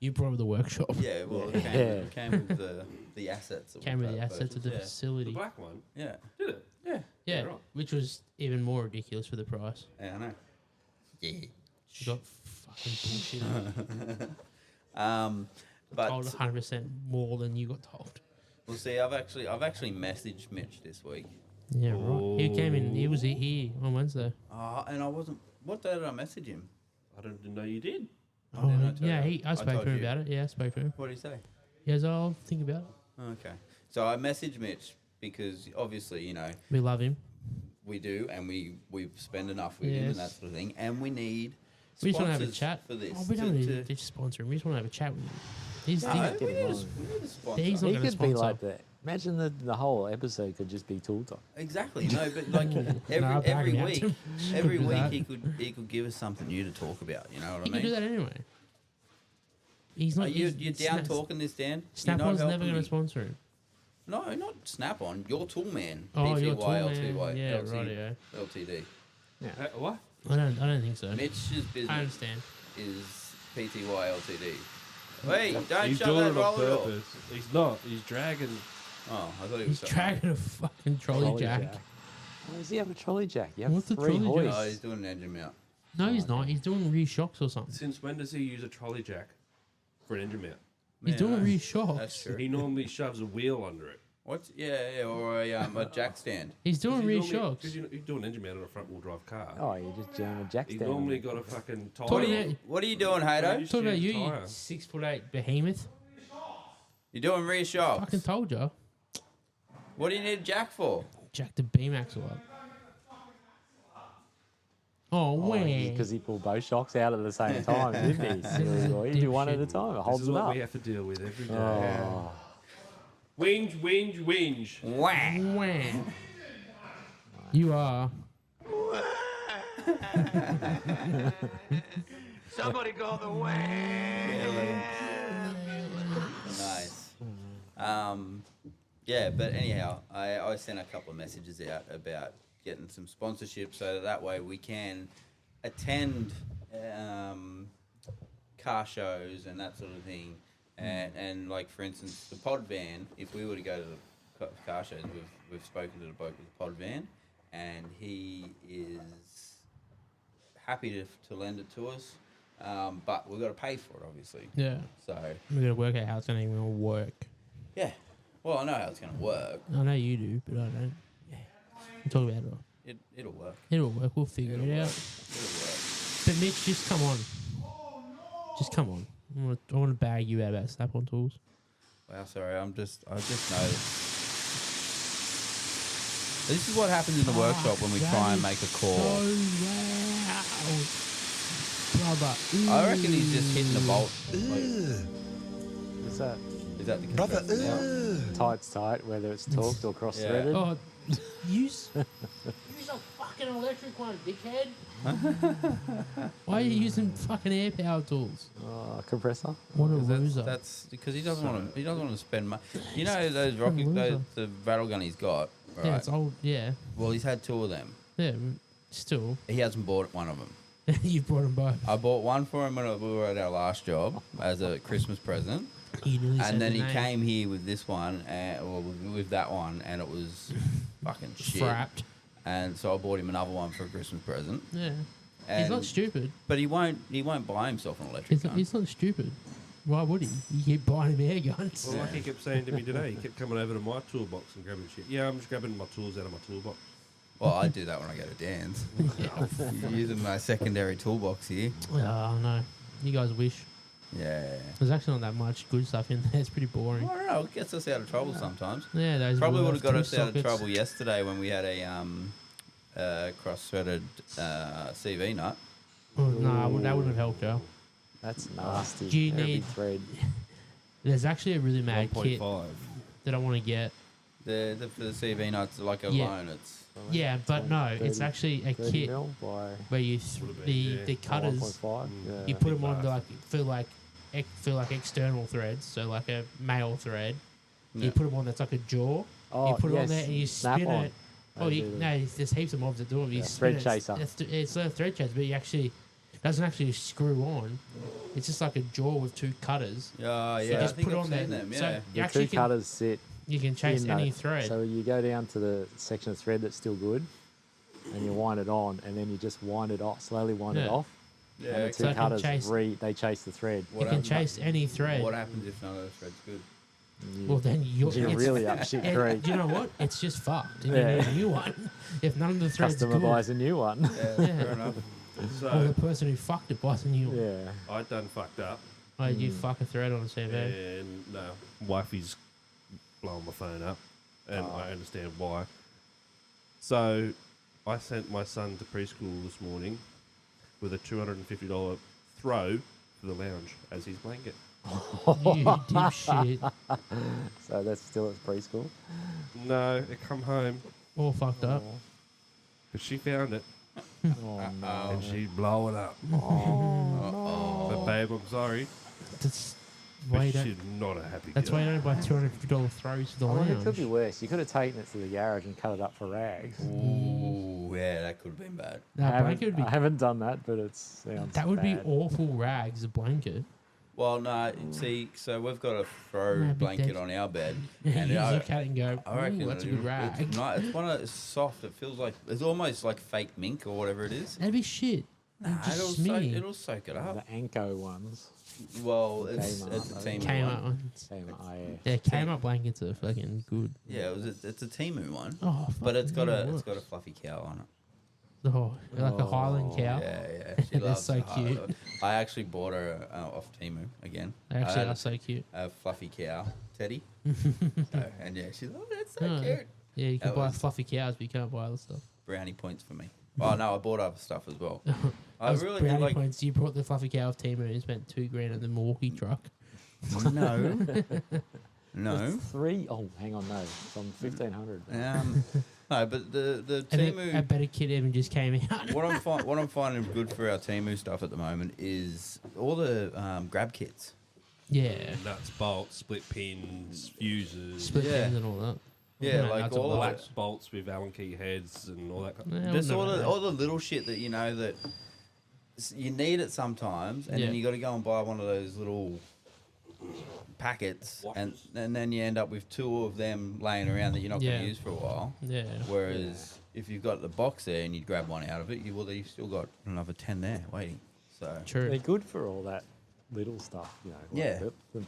you brought it to the workshop. Yeah. Well, it came with the assets. that Came with we the assets of the purchased, The facility. black one. Yeah. Did it? Yeah. Yeah, right. which was even more ridiculous for the price. Yeah, I know. Yeah. You got fucking bullshit. But Told 100% more than you got told. we'll see. I've actually messaged Mitch this week. Yeah, right. He came in. He was here on Wednesday. And I wasn't. What day did I message him? I didn't know you did. Oh, didn't I tell yeah. you? I I spoke told to him you. about it. Yeah, I spoke to him. What did he say? He goes, "I'll think about it. Oh, okay. So I messaged Mitch because obviously We love him. we do, and we spend enough with him and that Yes. sort of thing, and we need. We just want to have a sponsors chat. for this. Oh, we don't to- need to- to sponsor him. We just want to have a chat with him. He's No, Get we him need a, on. we need a sponsor. He's not He gonna could be sponsor. like that. Imagine the whole episode could just be tool talk. Exactly. No, but like I'll back every him out week, to- every do week that. he could give us something new to talk about. You know what I He mean? can do that anyway. He's Are not. you he's- you're down Snap- talking this, Dan? You're not Snap-on's never helping going to me? sponsor him. No, not Snap-on. Your tool man. Oh, your tool PTY, man. Yeah, LT, rightio. LTD. What? I don't think so. Mitch's I business understand. is PTY LTD. Wait, don't He's shut doing that it on roller door. purpose. He's not. He's dragging. Oh, I thought he was He's shutting dragging a fucking trolley jack. Why does he have a trolley jack? You have What's a 3 trolley up. hoists. No, he's doing an engine mount. No, he's not. He's doing rear shocks or something. Since when does he use a trolley jack for an engine mount? He's Yeah, doing no, rear shocks. That's true. He normally shoves a wheel under it. What's or a jack stand. He's doing rear shocks. Because you do an engine mount on a front wheel drive car. Oh, you just jam a jack He's stand. normally got a fucking tyre. Talking on about, it. What are you doing, Hato? Just talking about use you, a you tyre. 6'8" behemoth. You're doing rear shocks. Fucking told ya. What do you need a jack for? Jack the beam axle up. Oh, when? Because he pulled both shocks out at the same time, didn't he? Silly boy. He do one at a time. It This holds is it what up. we have to deal with every day. Oh, Whinge, whinge, whinge. Whack. When? You are Somebody call the way. Nice. Yeah, but anyhow, I sent a couple of messages out about getting some sponsorship so that way we can attend car shows and that sort of thing. And like, for instance, the pod van, if we were to go to the car shows, we've spoken to the bloke with the pod van, and he is happy to lend it to us, but we've got to pay for it, obviously. Yeah. So, We got to work out how it's going to even work. yeah. Well, I know how it's going to work. I know you do, but I don't. Yeah. We'll talk about it. It'll work. It'll work. We'll figure It'll it work. out. It'll work. But Mitch, just come on. Just come on. I want to bag you out about Snap-on tools. Wow, sorry, I just noticed. This is what happens in the workshop when we try and make a call. Brother. I reckon he's just hitting the bolt. Is that Is that the compressor now? tight's tight, whether it's torqued or cross-threaded? Oh, use a fucking electric one, dickhead. Why are you using fucking air power tools? Compressor? What a 'Cause loser. That's because he doesn't want to. He doesn't want to spend money. You know those rocket, those, the rattle gun he's got, right? Yeah, it's old. Yeah. Well, he's had two of them. Yeah, still. He hasn't bought one of them. You brought them both. I bought one for him when we were at our last job as a Christmas present. You nearly said And then the he name. came here with this one, or with that one, and it was fucking shit. Frapped. And so I bought him another one for a Christmas present. Yeah. And, He's not stupid. But he won't buy himself an electric gun. He's not stupid. Why would he? You keep buying him air guns. Well, like he kept saying to me today, he kept coming over to my toolbox and grabbing shit. Yeah, I'm just grabbing my tools out of my toolbox. Well, I do that when I go to Dan's. Using my secondary toolbox here. Oh, no. You guys wish. Yeah. There's actually not that much good stuff in there. It's pretty boring. I don't know. It gets us out of trouble sometimes. Yeah, those Probably would Rudolph have got us twist out of sockets. trouble yesterday when we had a cross-threaded CV nut. Oh, no, that wouldn't have helped, Joe. That's nasty. Do you Every need- thread. There's actually a really mad kit 1.5. that I want to get. For the CV nuts, like a Yeah. loan, it's Yeah, but no, 30 it's actually a 30 kit mil by where you Would've been, the yeah. the cutters 1.5. Yeah. you put them big on bastard. for like external threads, so like a male thread. Yeah. You put them on that's like a jaw. Oh, you put it on yes, there and you spin Snap-on. it. Oh, They you, do that. no, there's heaps of mobs that do it. You Yeah, spin thread it, chaser. It's a thread chaser, but you actually doesn't actually screw on. It's just like a jaw with two cutters. yeah. You I just think put it I've on there. seen them. So Yeah. you The actually two can, cutters sit you can chase in any that. thread. So you go down to the section of thread that's still good, and you wind it on, and then you just wind it off, slowly wind it Yeah. off. Yeah. And the So two it can cutters chase- they chase the thread. you can chase any thread. What happens if none of the thread's good? Well, then you're You're really up shit creek. Do you know what? It's just fucked. And Yeah. you need a new one. If none of the threads Customer good, buys a new one. Yeah, Yeah. fair enough. or So the person who fucked it buys a new one. Yeah. I done fucked up, Oh, you fuck a thread on a CV. and no, wifey's blowing my phone up, and I understand why. So I sent my son to preschool this morning with a $250 throw for the lounge as his blanket. You dipshit. So that's still at preschool. No, it come home, All fucked up. but she found it, Oh no. and she blow it up. But babe, I'm sorry, That's but why you she's don't, not a happy that's why girl. you don't buy $250 throws for the I mean, it could be lounge. worse. You could have taken it to the garage and cut it up for rags. Ooh, yeah, that could have been bad. That blanket would be. I haven't done that, but it sounds That would be bad. awful rags. A blanket. Well, no, see, so we've got a throw No, but blanket that's- on our bed, And and you I, look at it and go, I reckon "Ooh, that's a good rag." It's not. It's one of it's soft. It feels like it's almost like fake mink or whatever it is. That'd be shit. Nah, Just it'll smear. it'll soak it up. The Anko ones. Well, it's Kmart, a I Timu think. Came one. out ones. Yeah. Yeah, came up blankets are fucking good. Yeah, it's a Timu one, Oh, but it's got fucking a it's works. got a fluffy cow on it. Oh, like a Highland cow. Yeah, she That's loves so it. cute. I actually bought her off Timu again. They I actually had are so cute. a fluffy cow, Teddy. And yeah, she's oh, that's so Oh. cute. Yeah, you can That buy was- fluffy cows, but you can't buy other stuff. Brownie points for me. Oh no, I bought other stuff as well. I Those really brownie like. points. You brought the fluffy cow off Timu and you spent $2,000 on the Milwaukee truck. No, no. Three. Oh, hang on, no. It's on 1500. No, but the I bet Temu. a kid even just came out. What I'm finding good for our Temu stuff at the moment is all the grab kits. Yeah. Nuts, bolts, split pins, fuses, Split Yeah. pins and all that. Yeah, No, like nuts all and of bolts. it. bolts with Allen key heads and all that. Yeah, I Just wouldn't know about all the little shit that you know that you need it sometimes, and Yeah. then you got to go and buy one of those little packets, and then you end up with two of them laying around that you're not going Yeah. to use for a while. that. Yeah. Whereas if you've got the box there and you grab one out of it, you've still got another 10 there waiting. So True. They're good for all that little stuff, you know. Like Yeah. The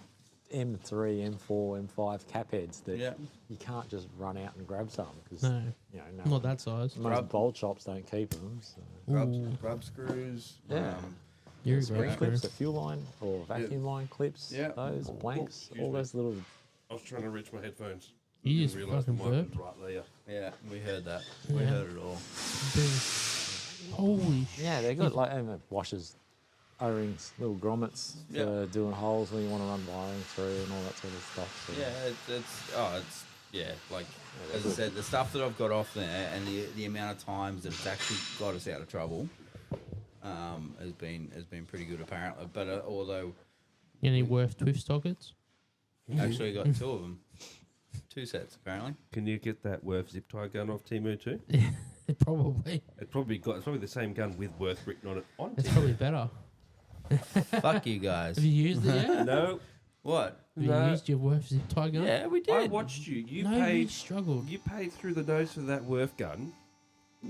M3, M4, M5 cap heads that Yeah. you can't just run out and grab some because No, you know not that size. most bolt shops don't keep them. So. grub screws. Yeah. You're a Spring great clips, screw. the fuel line or vacuum line clips, Yeah. those blanks, excuse all me. those little. I was trying to reach my headphones. You Didn't just realise the fucking mic was burped. right there. Yeah, we heard that. We Yeah. heard it all. Holy shit. Yeah, they're good. Like washers, O-rings, little grommets Yeah. for doing holes when you want to run wiring through and all that sort of stuff. So. Yeah, like as I said, the stuff that I've got off there and the amount of times that it's actually got us out of trouble has been pretty good apparently. But although Any worth twist sockets? actually got two of them, 2 sets apparently. Can you get that Worth zip tie gun off Temu too? Probably. It's probably the same gun with Worth written on it on It's Temu. probably better. Fuck you guys. Have you used it yet? No, What? Have you No. used your worth zip tie gun? Yeah, we did. I watched you. You no, you paid. struggled. You paid through the nose for that Worth gun,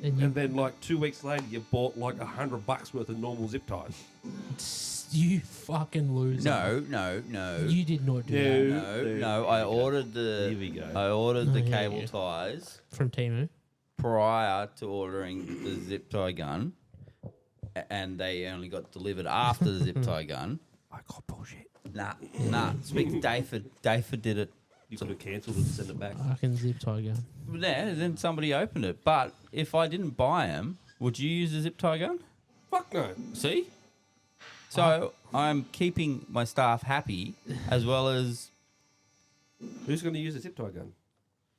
And you, and then like 2 weeks later, you bought like $100 worth of normal zip ties. you fucking loser. No. You did not do that. No. I ordered the. Here we go. I ordered the Oh, yeah, cable yeah. ties From Temu. prior to ordering the zip tie gun, and they only got delivered after the zip tie gun. I got bullshit. Nah. Speak to Dayford. Dayford did it. You could have cancelled it and sent it back. Fucking zip tie gun. Yeah, then somebody opened it. But if I didn't buy them, would you use the zip tie gun? Fuck no. See? So I'm keeping my staff happy as well as Who's going to use a zip tie gun?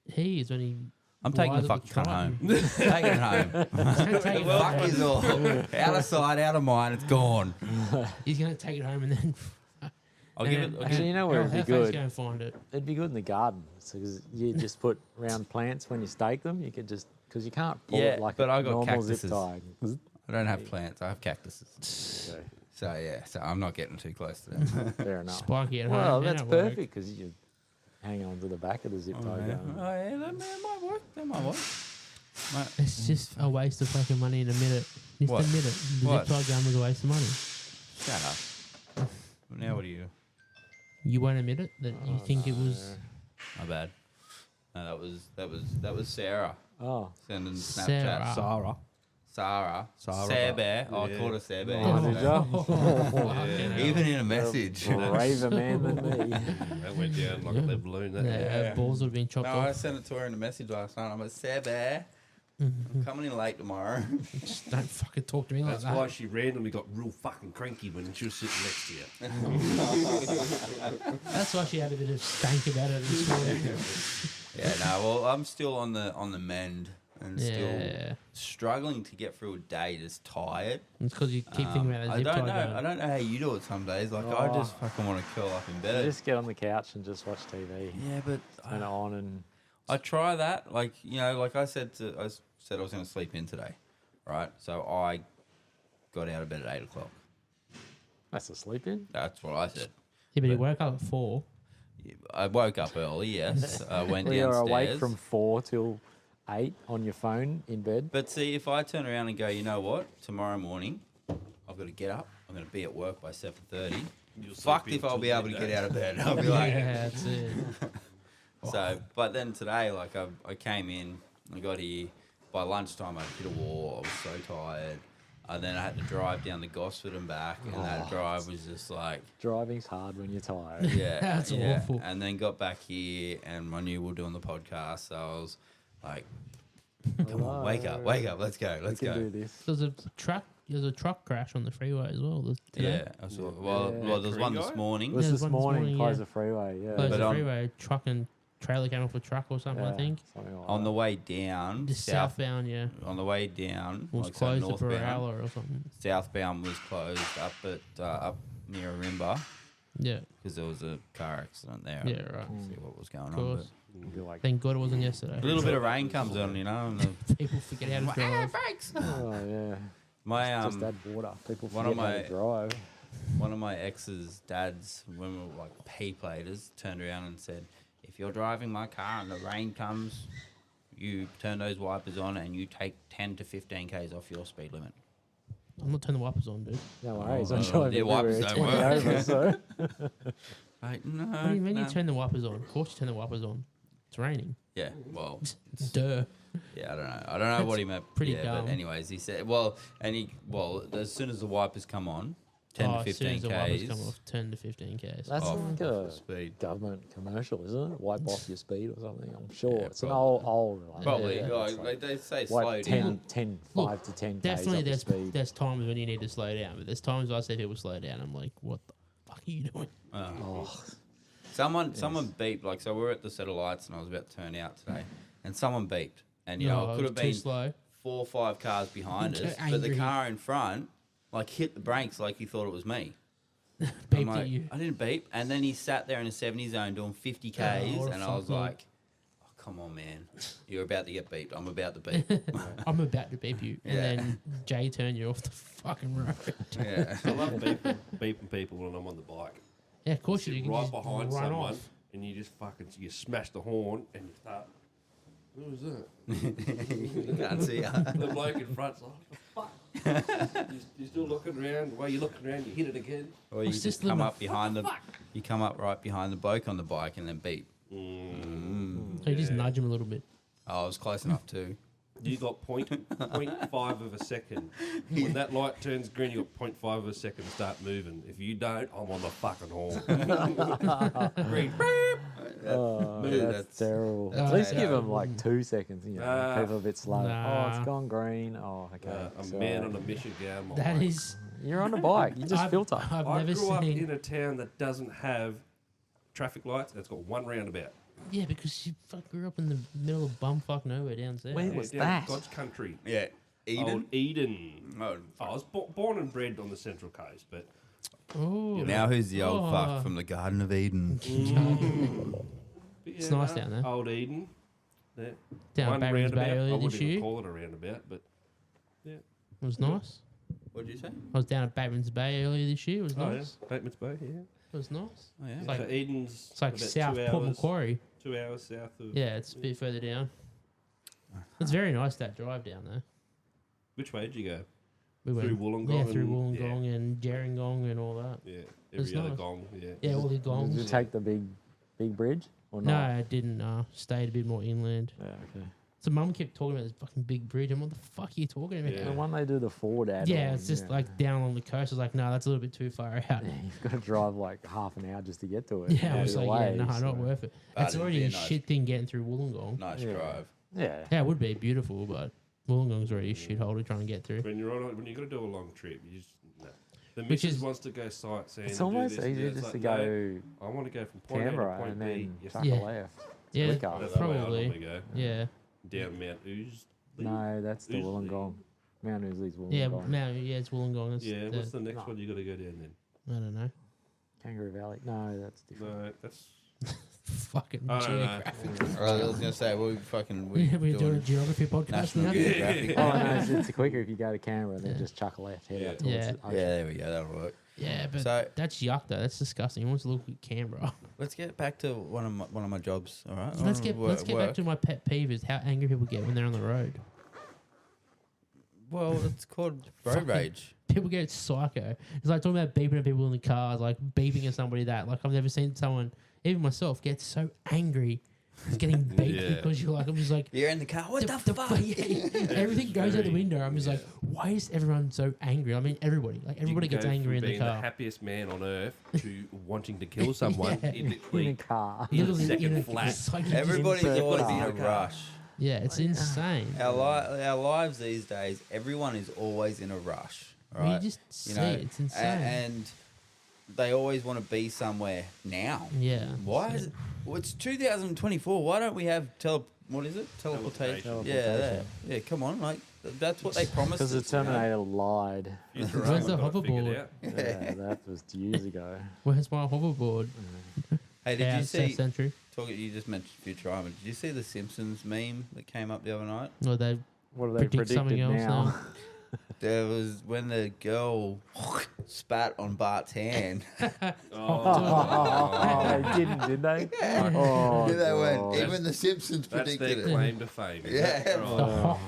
He is when he. I'm taking the Why is it fucking gun home. trying? Taking it home. He's gonna take it Fuck home. is all. Out of sight, out of mind. It's gone. He's gonna take it home and then. I'll give it. and I'll then- give Actually, you know where it'd be Halifax good? Go and find it. It'd be good in the garden because you just put round plants when you stake them. You could just because you can't pull Yeah, it like but a I got normal cactuses. zip tie. I don't have plants. I have cactuses. So, So yeah. So I'm not getting too close to them. fair enough. Spiky at Well, home. that's and at work. perfect because you hang on to the back of the zip tie Oh gun. yeah, that might work. That might work. It's just a waste of fucking money in a minute. Just What? a minute. The What? zip tie gun was a waste of money. Shut up. Now what do you? You won't admit it that you think it was. My bad. No, that was Sarah Oh, sending Sarah. Snapchat. Sarah. Sarah. Sarah. Sarah Bear. Oh, I Yeah. called her Sarah Bear. oh did yesterday. you? Even in a message. Braver man than me. That went down like a lead balloon. That Yeah, balls would have been chopped No, I off. sent it to her in a message last night. I'm like, Sarah Bear, I'm coming in late tomorrow. Just don't fucking talk to me like That's that. why she randomly got real fucking cranky when she was sitting next to you. That's why she had a bit of stank about it this morning. Yeah, no, well, I'm still on the mend and still Yeah. struggling to get through a day just tired. It's because you keep thinking about that I zip don't tie know. gun. I don't know how you do it some days. Like I just Oh. fucking want to curl up in bed. Just get on the couch and just watch TV. Yeah, but Turn it on and I try that. Like like I said I was going to sleep in today, right? So I got out of bed at 8 o'clock. that's a sleep in. That's what I said. Yeah, but he woke up at 4. I woke up early. Yes, I went Well, you're downstairs. awake from 4 till 8 on your phone in bed. But see, if I turn around and go, you know what? Tomorrow morning, I've got to get up. I'm going to be at work by 7:30. You'll Fucked sleep if I'll until be able to midday. get out of bed. I'll be like, Yeah, that's it. so. But then today, like I came in, I got here by lunchtime. I hit a wall. I was so tired. And then I had to drive down to Gosford and back, and that drive was just like, Driving's hard when you're tired. yeah, That's yeah. awful. And then got back here, and I knew we were doing the podcast, so I was like, come on, wake up, let's go, We let's can go. do this. There's a truck crash on the freeway as well. Yeah, I saw, well, Yeah. well, there's one this Korea guy? morning. It was Yeah, this there's one this morning, morning, close yeah. the freeway. Yeah. Close But the on- freeway, truck and trailer came off a truck or something. I think something like On the that. way down, just southbound. Yeah, on the way down, was like so closed to northbound, Barella or something. southbound was closed up at up near Rimba Yeah, because there was a car accident there. yeah, right. See what was going Of on. course. It'd be like, Thank God it wasn't yesterday. But a little bit of rain comes on, you know. And the, People forget how to drive. oh yeah, my just add water. People one forget of how my- to drive. one of my ex's dads, when we were like P-platers, turned around and said, "If you're driving my car and the rain comes, you turn those wipers on and you take 10 to 15 k's off your speed limit." I'm not turning the wipers on, dude. No worries, I'm Oh, driving the wipers everywhere. don't It's work. over, so. Like, no. What do you mean no. you turn the wipers on? Of course you turn the wipers on. It's raining. Yeah, well, Duh. yeah, I don't know. I don't know what he meant. pretty yeah, dumb. But anyways, he said, well, as soon as the wipers come on, 10 to As soon 15 as the wipers come k's off, 10 to 15 k's. That's off like the a speed. government commercial, isn't it? Wipe off your speed or something. I'm sure Yeah, it's an probably. old one. Probably, Yeah, like, it's like they say, slow wipe down. 10, Look, 5 to 10 Definitely k's off the speed. there's times when you need to slow down, but there's times I see people slow down. I'm like, what the fuck are you doing? Oh, Someone beeped, like, so we were at the set of lights and I was about to turn out today, and someone beeped. And, you know, No, it could have too been slow. 4 or 5 cars behind Too us, but the angry. car in front, like, hit the brakes like he thought it was me. I'm Beeped like, at you. I didn't beep. And then he sat there in a 70 zone doing 50 Ks, what a and I was fuck, man. like, oh, come on, man. You're about to get beeped. I'm about to beep. I'm about to beep you. And Yeah. then Jay turned you off the fucking road. Yeah. I love beeping people when I'm on the bike. Yeah, of course you do. Sit You can right just behind run someone, off. and you just fucking you smash the horn and you start. Who was that? You can't see her. The bloke in front's like, what the fuck? You're still looking around. While you're looking around, you hit it again. Or you It's just just come little- up behind the, you come up right behind the bloke on the bike and then beep. So you just nudge him a little bit. Oh, I was close enough too. You got 0.5 of a second. When that light turns green, you got 0.5 of a second to start moving. If you don't, I'm on the fucking horn. Green. oh, Dude, that's that's- terrible. that's At least bad. give them like 2 seconds. You know, Nah. people a bit slow. Oh, Nah. it's gone green. Oh, okay. A so man on a mission down my That life. is. You're on a bike. You just I've, filter. I've I never grew up seen. in a town that doesn't have traffic lights. It's got one roundabout. Yeah, because you fuck grew up in the middle of bumfuck nowhere down south. Where was down that? God's country. Yeah. Eden? Old Eden. Oh, I was born and bred on the Central Coast, but Oh, now who's the old Oh. fuck from the Garden of Eden? It's nice down there. Old Eden. Yeah. Down One Barry's Bay roundabout. I earlier wouldn't this even year. call it a roundabout, but It was nice. What did you say? I was down at Bateman's Bay earlier this year. It was oh nice. yeah, Bateman's Bay. Yeah. It was nice. Oh, yeah. It's like- so Eden's It's like about South 2 Port hours, Macquarie. 2 hours south of. Yeah, it's a bit further down. It's very nice that drive down there. Which way did you go? We Through went Wollongong. yeah through and, Wollongong and Gerringong and all that. Yeah, It's every other nice. gong. Yeah. Yeah, all the Did gongs. you take the big bridge or No, not? I didn't. Stayed a bit more inland. Yeah, okay. So mum kept talking about this fucking big bridge. And what the fuck are you talking about? Yeah. The one they do the Ford ad. Yeah, on, it's just yeah. like down along the coast. I was like, no, that's a little bit too far out. Yeah, you've got to drive like half an hour just to get to it. Yeah, out I was of like, your yeah, way, no, so- not worth it. But It's it'd already be a a nice- shit thing getting through Wollongong. Nice Yeah. drive. Yeah. Yeah, it would be beautiful, but Wollongong's already a shithole to try and get through. When you got to do a long trip, you just no. The Which missus is- wants to go sightseeing. It's and do almost this and easier that. It's just to like, go no, I want to go from point A Canberra to point and B. then Yes, chuck Yeah. a left. Yeah, quicker. that's the way I probably. normally go. Yeah, Down Mount Ouse. No, that's the Usually- Wollongong. Mount Ousley's Wollongong. yeah, no, yeah, it's Wollongong. It's Yeah, what's the, the next No. one you got to go down then? I don't know. Kangaroo Valley. No, that's different. No, that's. Fucking I don't know. geographic. I was gonna say we're We're doing a geography podcast National now. Geographic. Oh, no, it's quicker if you go to Canberra and then Yeah. just chuck a left, head Yeah. out towards Yeah. the Yeah, ocean. there we go. That'll work. Yeah, but So that's yuck though. That's disgusting. He wants to look at Canberra. let's get back to one of my jobs. All right. let's get back to my pet peeve is how angry people get when they're on the road. Well, it's called road Fucking- rage. People get psycho. It's like talking about beeping at people in the cars, like beeping at somebody that like I've never seen someone, even myself, get so angry. It's getting beeped Yeah. because you're like I'm just like You're in the car. What the fuck? everything goes out the very- window. I'm just like, why is everyone so angry? I mean, everybody You gets go angry in from the being car. happiest man on earth to wanting to kill someone Yeah. in In a literally car. Literally second in a- flat. it's like you just- Everybody's Insert always car. in a rush. yeah, it's insane. Our lives these days, everyone is always in a rush. Well, you Right? just see You know, it. It's insane. And they always want to be somewhere now. Yeah. Why is it? Well, it's 2024. Why don't we have what is it? Teleportation. Teleportation. Yeah, there. Yeah. Come on, like that's what they promised. Because the us, you know? Terminator lied. Futurama Where's the got it figured hoverboard? out. Yeah, that was years ago. Where's my hoverboard? Hey, did you see? Century? You just mentioned Futurama. Did you see the Simpsons meme that came up the other night? Or they What have they predict something predicted else now? now? There was when the girl spat on Bart's hand. Oh, they didn't, did they? Oh, They went. God. Even the Simpsons That's predicted their it. claim to fame. is Yeah. that The right? Hawk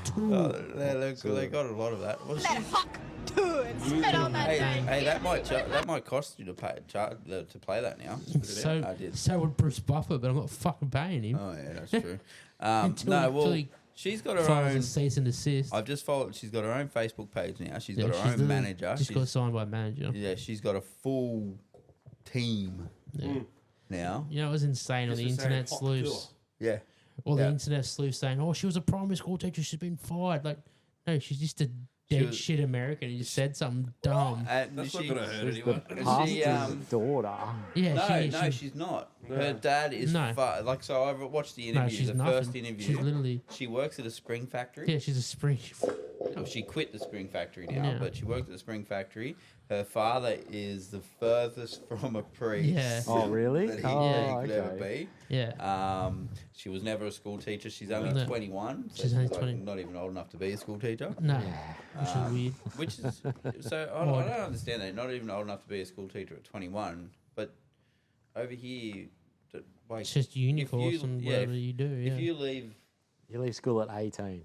2. They got a lot of that. What's Let Hawk do and spit on that thing. hey, that might cost you to to play that now. So, I did. so would Bruce Buffer, but I'm not fucking paying him. Oh yeah, that's true. Until he she's got her files own. a cease and desist. I've just followed. She's got her own Facebook page now. She's Yeah, got her own literally manager. Just got signed by a manager. Yeah, she's got a full team Yeah. now. You know, it was insane on Just the for saying internet Hawk sleuths. Yeah. All the Yeah. internet sleuths saying, "Oh, she was a primary school teacher. She's been fired." Like, no, she's just a dead was- shit American. He just said something dumb. And That's not she, going to hurt She's anyone. the She, pastor's daughter. Yeah, no, she's not. Her dad is No. like. So I watched the no, interview. she's the nothing. first interview. She's literally, She works at a spring factory. yeah, she's a spring. Well, she quit the spring factory now, Yeah. but she worked at the spring factory. Her father is the furthest from a priest. Yeah. Oh, really? That he Oh, could ever okay. be. Yeah, She was never a school teacher. She's only No. 21. So She's only like 20. not even old enough to be a school teacher. no, which is weird. Which is so I Odd. don't understand that. Not even old enough to be a school teacher at 21. But over here, like, It's just uni if course you- and yeah, whatever you do. Yeah, if you leave, You leave school at 18.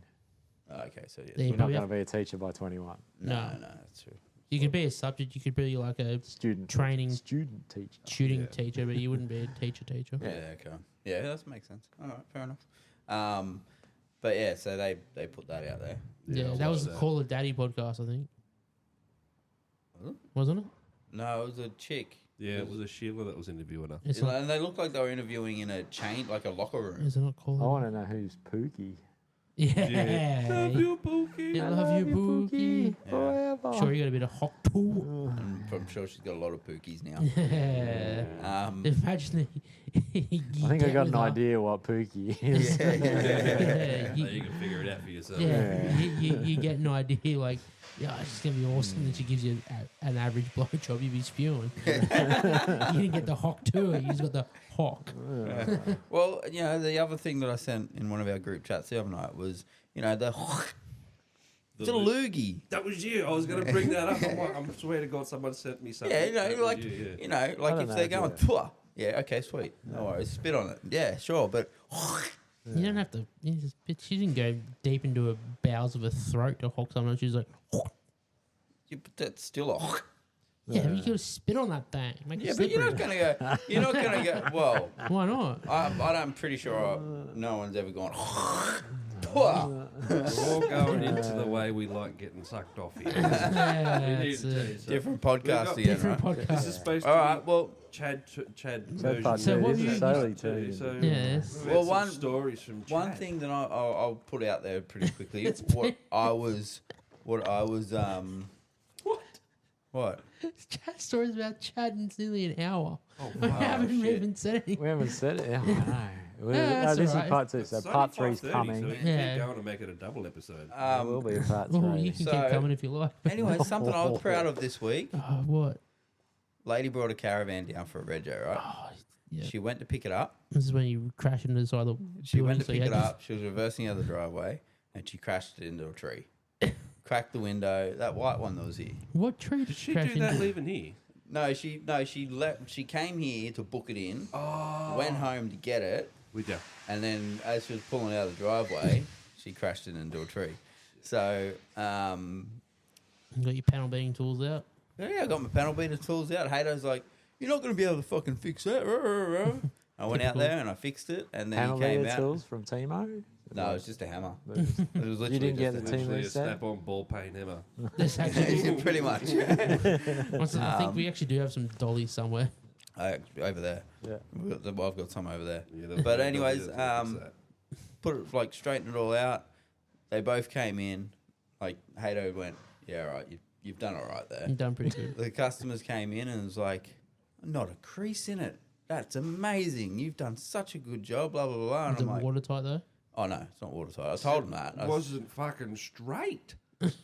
okay, so yeah, Yeah, you You're not probably going have- to be a teacher by 21. no, No. that's true. you could be a subject. You could be like a Student Training- Student teacher. shooting Yeah. teacher, but you wouldn't be a teacher. Yeah, okay. Yeah, that makes sense. All right, fair enough. But yeah, so they put that out there. Yeah, I that was watched the that. Call of Daddy podcast, I think. Was it? Wasn't it? No, it was a chick. Yeah, it was a Sheila that was interviewing her. It's Yeah, not. and they looked like they were interviewing in a chain, like a locker room. Is it not I Call of want to know who's Pookie. Yeah. Love you, Pookie. I love you, Pookie. Forever. Sure, you got a bit of hot too. And I'm sure she's got a lot of pookies now. Yeah. Um, Imagine. I think I got an idea what Pookie is. yeah, yeah. Yeah, You you, can figure it out for yourself. yeah, you get an idea like, yeah, it's gonna be awesome. And she gives you an average blowjob, you'd be spewing. You didn't get the hawk too. You just got the hawk. Well, you know, the other thing that I sent in one of our group chats the other night was, you know, it's a loogie. That was you. I was going to bring that up. I'm swear to God, someone sent me something. Yeah, you That know, was like, you, yeah. you know, like don't if know they're if going you- tour. Yeah, okay, sweet. No worries. Spit on it. Yeah, sure. But You don't have to. She didn't go deep into the bowels of her throat to hawk someone. She's like, but that's still a. yeah, but you got to spit on that thing. Make it Yeah, but you're not slippery. going to go. You're not going to go. Well, Why not? I'm pretty sure no one's ever gone. Tour. We're all going into the way we like getting sucked off here. Yeah, We need it's to a tell you something. Different We've podcast got again, different right? podcast. This is supposed All to right. be Well, Chad So far, So what this you- is slowly turning. So Yes. we've had Well, some one- stories from one Chad. thing that I'll put out there pretty quickly. What I was What? Chat stories about Chad in nearly an hour. Oh, I wow, haven't shit. even said anything. We haven't said it. Yeah, I know. that's This alright. is part 2, so It's part only 3's 5:30, coming. So we can Yeah. keep going and make it a double episode. There will be a part 3. Oh, you can So- keep coming if you like. Anyway, something I was proud of this week. Oh, what? Lady brought a caravan down for a rego, right? Oh, yeah. She went to pick it up. This is when you crash into the side of the She building, went to so you pick it had to- up. She was reversing out the driveway, and she crashed it into a tree. Cracked the window. That white one that was here. What tree Did she crash do that into? leaving here? She came here to book it in. Oh. Went home to get it, With you. and then as she was pulling out of the driveway, she crashed it into a tree. So, You got your panel beating tools out. yeah, I got my panel beater tools out. Haydo's like, "You're not going to be able to fucking fix that." I went out Typical. there and I fixed it, and then Panel he came beater out. tools from Timo? No, it was just a hammer. It was- It was literally didn't get just the a team- Literally a set? snap-on ball peen hammer. There's actually, Yeah, pretty much. I think we actually do have some dollies somewhere. Over there. Yeah. I've got some over there. Yeah, that's But what anyways, it is. Put it like straighten it all out. They both came in. Like Haydo went, "Yeah, all right, you've done all right there." You've done pretty good. The customers came in and was like, not a crease in it. That's amazing. You've done such a good job, blah, blah, blah. And Is I'm it like, watertight though? oh, no, it's not watertight. I told him that. I was, Wasn't fucking straight.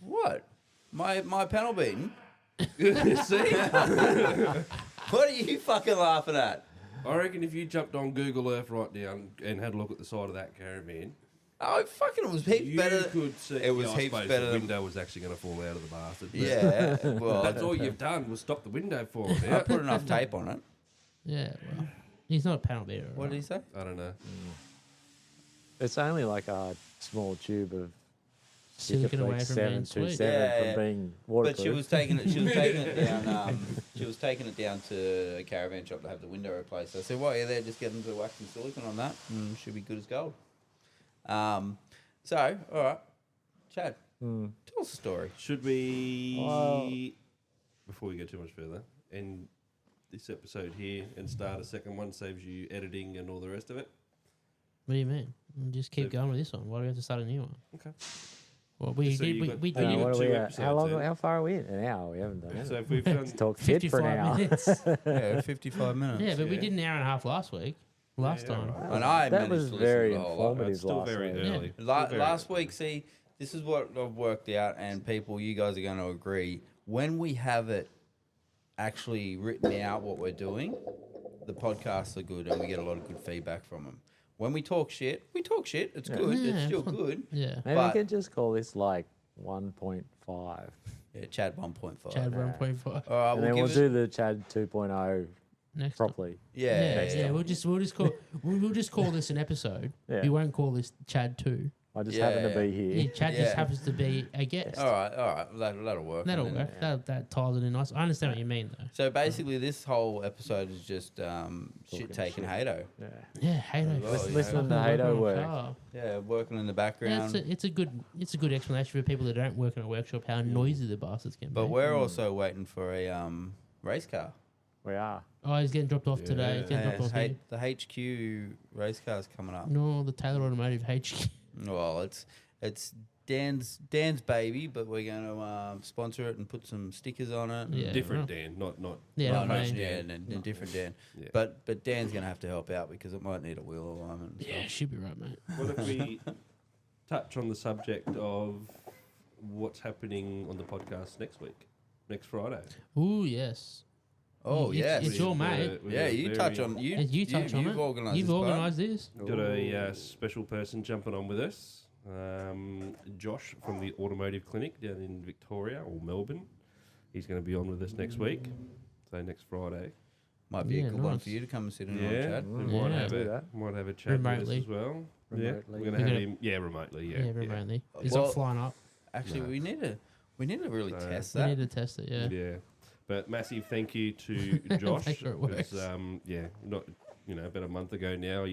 what? My panel beating? See? What are you fucking laughing at? I reckon if you jumped on Google Earth right now and had a look at the side of that caravan, Oh, fucking, it was heaps you better. could see. It was yeah, I heaps suppose better The than- window was actually going to fall out of the bastard. but Yeah, well, That's all you've done was stop the window falling I out. put enough tape on it. Yeah, well, he's not a panel beater. What did he say? I don't know. It's only like a small tube of Silicon away from being sweet. 727 Yeah, from being waterproof. But she was taking it. She was taking it down. She was taking it down to a caravan shop to have the window replaced. I said, "Well, yeah, there, just get them to wax some silicon on that, and should be good as gold." So, all right, Chad, tell us a story. Should we, Well- before we go too much further, end this episode here and start a second one? Saves you editing and all the rest of it. What do you mean? We'll just keep So- going with this one. Why do we have to start a new one? Okay. Well, we So did. you We, got- we you did got what are two we at? episodes How long? in. How far are we? An hour. We haven't done So it. if we've done, Talk shit for 55 an hour. minutes. Yeah, 55 minutes. Yeah, but we Yeah. did an hour and a half last week. Last Yeah, time. right. And I That managed was to listen very to the whole lot. informative it's still last very week. early. Last week, see, this is what I've worked out, and people, you guys are going to agree. When we have it actually written out what we're doing, the podcasts are good, and we get a lot of good feedback from them. When we talk shit, we talk shit. It's good. Yeah, It's still fine. good. Yeah. Maybe But- we could just call this like 1.5. Yeah, Chad 1.5. Chad All 1.5 right, And then we'll we'll give do it. the Chad 2.0 next. properly. Yeah, Yeah, next yeah. time. We'll just call we'll just call this an episode. Yeah. We won't call this Chad 2. I just Yeah, happen to yeah. be Yeah, here. Chad Yeah. just happens to be a guest. All right. That'll work. That'll And then- work. That ties it in nice. I understand what you mean though. So basically, this whole episode is just shit taking shit. Hato. Yeah. Yeah, Hato. Listen- fucking listening to working Hato on a work. car. Yeah, working in the Yeah, background. it's a good explanation for people that don't work in a workshop how noisy the bastards can But be. we're also waiting for a race car. We are. Oh, he's getting dropped off today. He's getting Yeah, dropped off here. the HQ race car's coming up. No, the Taylor Automotive HQ. Well, it's Dan's baby, but we're going to sponsor it and put some stickers on it. Yeah. different right. Dan, not Yeah, Well, not no, me. Dan, and different Dan. Yeah. But Dan's going to have to help out because it might need a wheel alignment. and Yeah, stuff. should be right, mate. What if we touch on the subject of what's happening on the podcast next week, next Friday? Ooh, yes. Oh, It's- yes. it's your mate. Yeah, you touch on you. You touch on you've it. organised You've this part. organised this. Got a special person jumping on with us, Josh from the Automotive Clinic down in Victoria or Melbourne. He's going to be on with us next week, so next Friday. Might be Yeah, a good one nice. for you to come and sit in on, Yeah, Chad. we Yeah. might have Do a that. might have a chat with Remotely. us as well. Yeah, Remotely. we're going We're to have gonna- him. Yeah, remotely. Yeah, Yeah, remotely. He's Well- not flying up. Actually, No. we need to really No. test We that. need to test it, yeah. Yeah. But massive thank you to Josh. Make sure it works. 'cause, not about a month ago now.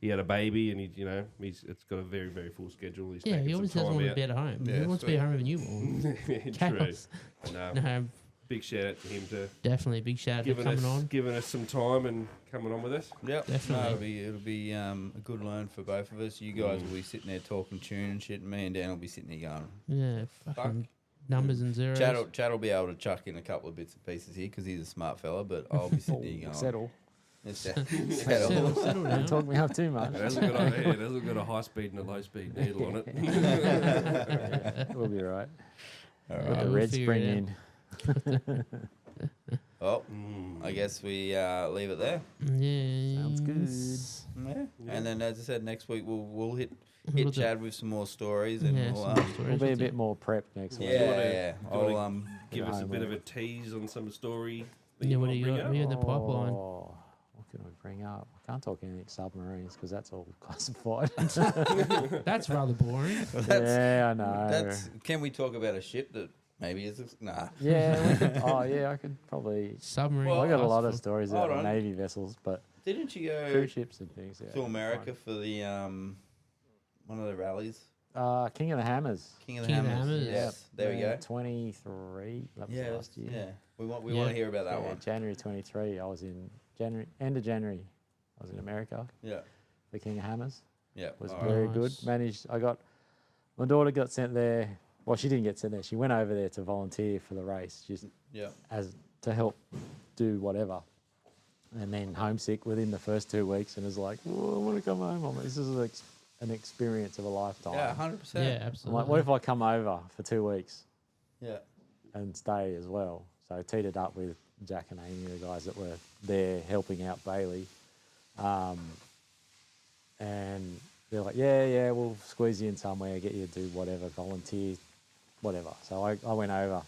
He had a baby and it's got a very very full schedule. He's Yeah, taking he some always doesn't time want to out. be at home. Yeah, he wants to be sweet. at home with a newborn. True. Chaos. No, No, big shout out to him to definitely big shout out for coming on. giving us some time and coming on with us. Yep, Definitely. it'll be a good learn for both of us. You guys will be sitting there talking tune and shit, and me and Dan will be sitting there going. Yeah, fucking numbers and zeros. Chad will be able to chuck in a couple of bits and pieces here because he's a smart fella, but I'll be sitting there going. Settle. Settle. Settle down. Don't talk me up too much. It hasn't got a high speed and a low speed needle on it. We'll be right. All Put right. the we'll red figure spring it in. Well, I guess we leave it there. Yeah. Sounds good. Yeah. And then, as I said, next week we'll hit We'll do- Chad with some more stories, and Yeah, we'll some stories. We'll be a We'll bit do- more prepped next week. yeah, wanna- yeah. do you wanna I'll Give us a bit of a homework. tease on some story. that Yeah, what might do you bring got? up. What do you in the pipeline? Oh, what can I bring up? I can't talk anything submarines because that's all classified. That's rather boring. Yeah, I know. That's. Can we talk about a ship that maybe is? Nah. Yeah. Oh, yeah. I could probably. Submarine. Well, I got a lot of classified. stories Hold out of on. Navy vessels, but Didn't you go cruise ships and things. Yeah, to America for the one of the rallies? King of the Hammers. King of the King of the Hammers. Hammers. Yes. There we go. 23. That was Yeah. last year. Yeah. We want Yeah. to hear about that Yeah, one. January 23. I was in January, end of January. I was in America. Yeah. The King of Hammers Yeah. was all right. very Nice. good. My daughter got sent there. Well, she didn't get sent there. She went over there to volunteer for the race, just Yeah. as to help do whatever. And then homesick within the first 2 weeks, and is like, oh, I want to come home. This is an experience of a lifetime. Yeah, 100%. Yeah, I'm absolutely. like, what if I come over for 2 weeks Yeah. and stay as well? So I teed it up with Jack and Amy, the guys that were there helping out Bailey. And they're like, yeah, we'll squeeze you in somewhere, get you to do whatever, volunteer, whatever. So I went over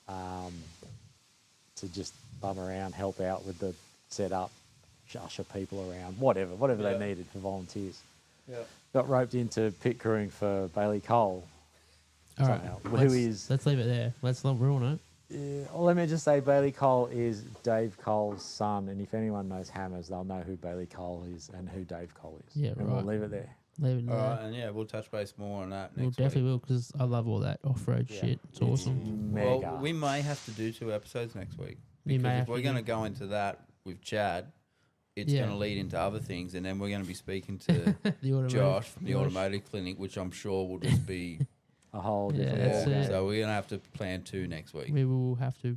to just bum around, help out with the setup, usher people around, whatever Yeah. they needed for volunteers. Yeah. Got roped into pit crewing for Bailey Cole. All right. somehow, Let's leave it there. Let's not ruin it. Yeah, well, let me just say Bailey Cole is Dave Cole's son, and if anyone knows Hammers, they'll know who Bailey Cole is and who Dave Cole is. Yeah, and we'll right. leave it there. Leave it All there. right, and yeah, we'll touch base more on that We'll next definitely week. will because I love all that off-road Yeah. shit. It's awesome. Mega. Well, we may have to do 2 episodes next week. We Because may if have we're to going to do- go into that with Chad, it's Yeah. going to lead into other things, and then we're going to be speaking to The automotive. Josh from the Josh. automotive clinic, which I'm sure will just be A whole Yeah, different that's ballgame. it. So we're going to have to plan 2 next week. We will have to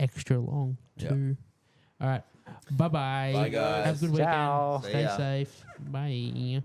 extra long Yeah. too. All right. Bye-bye. Bye, guys. Have a good weekend. Ciao. See Stay ya. safe. Bye.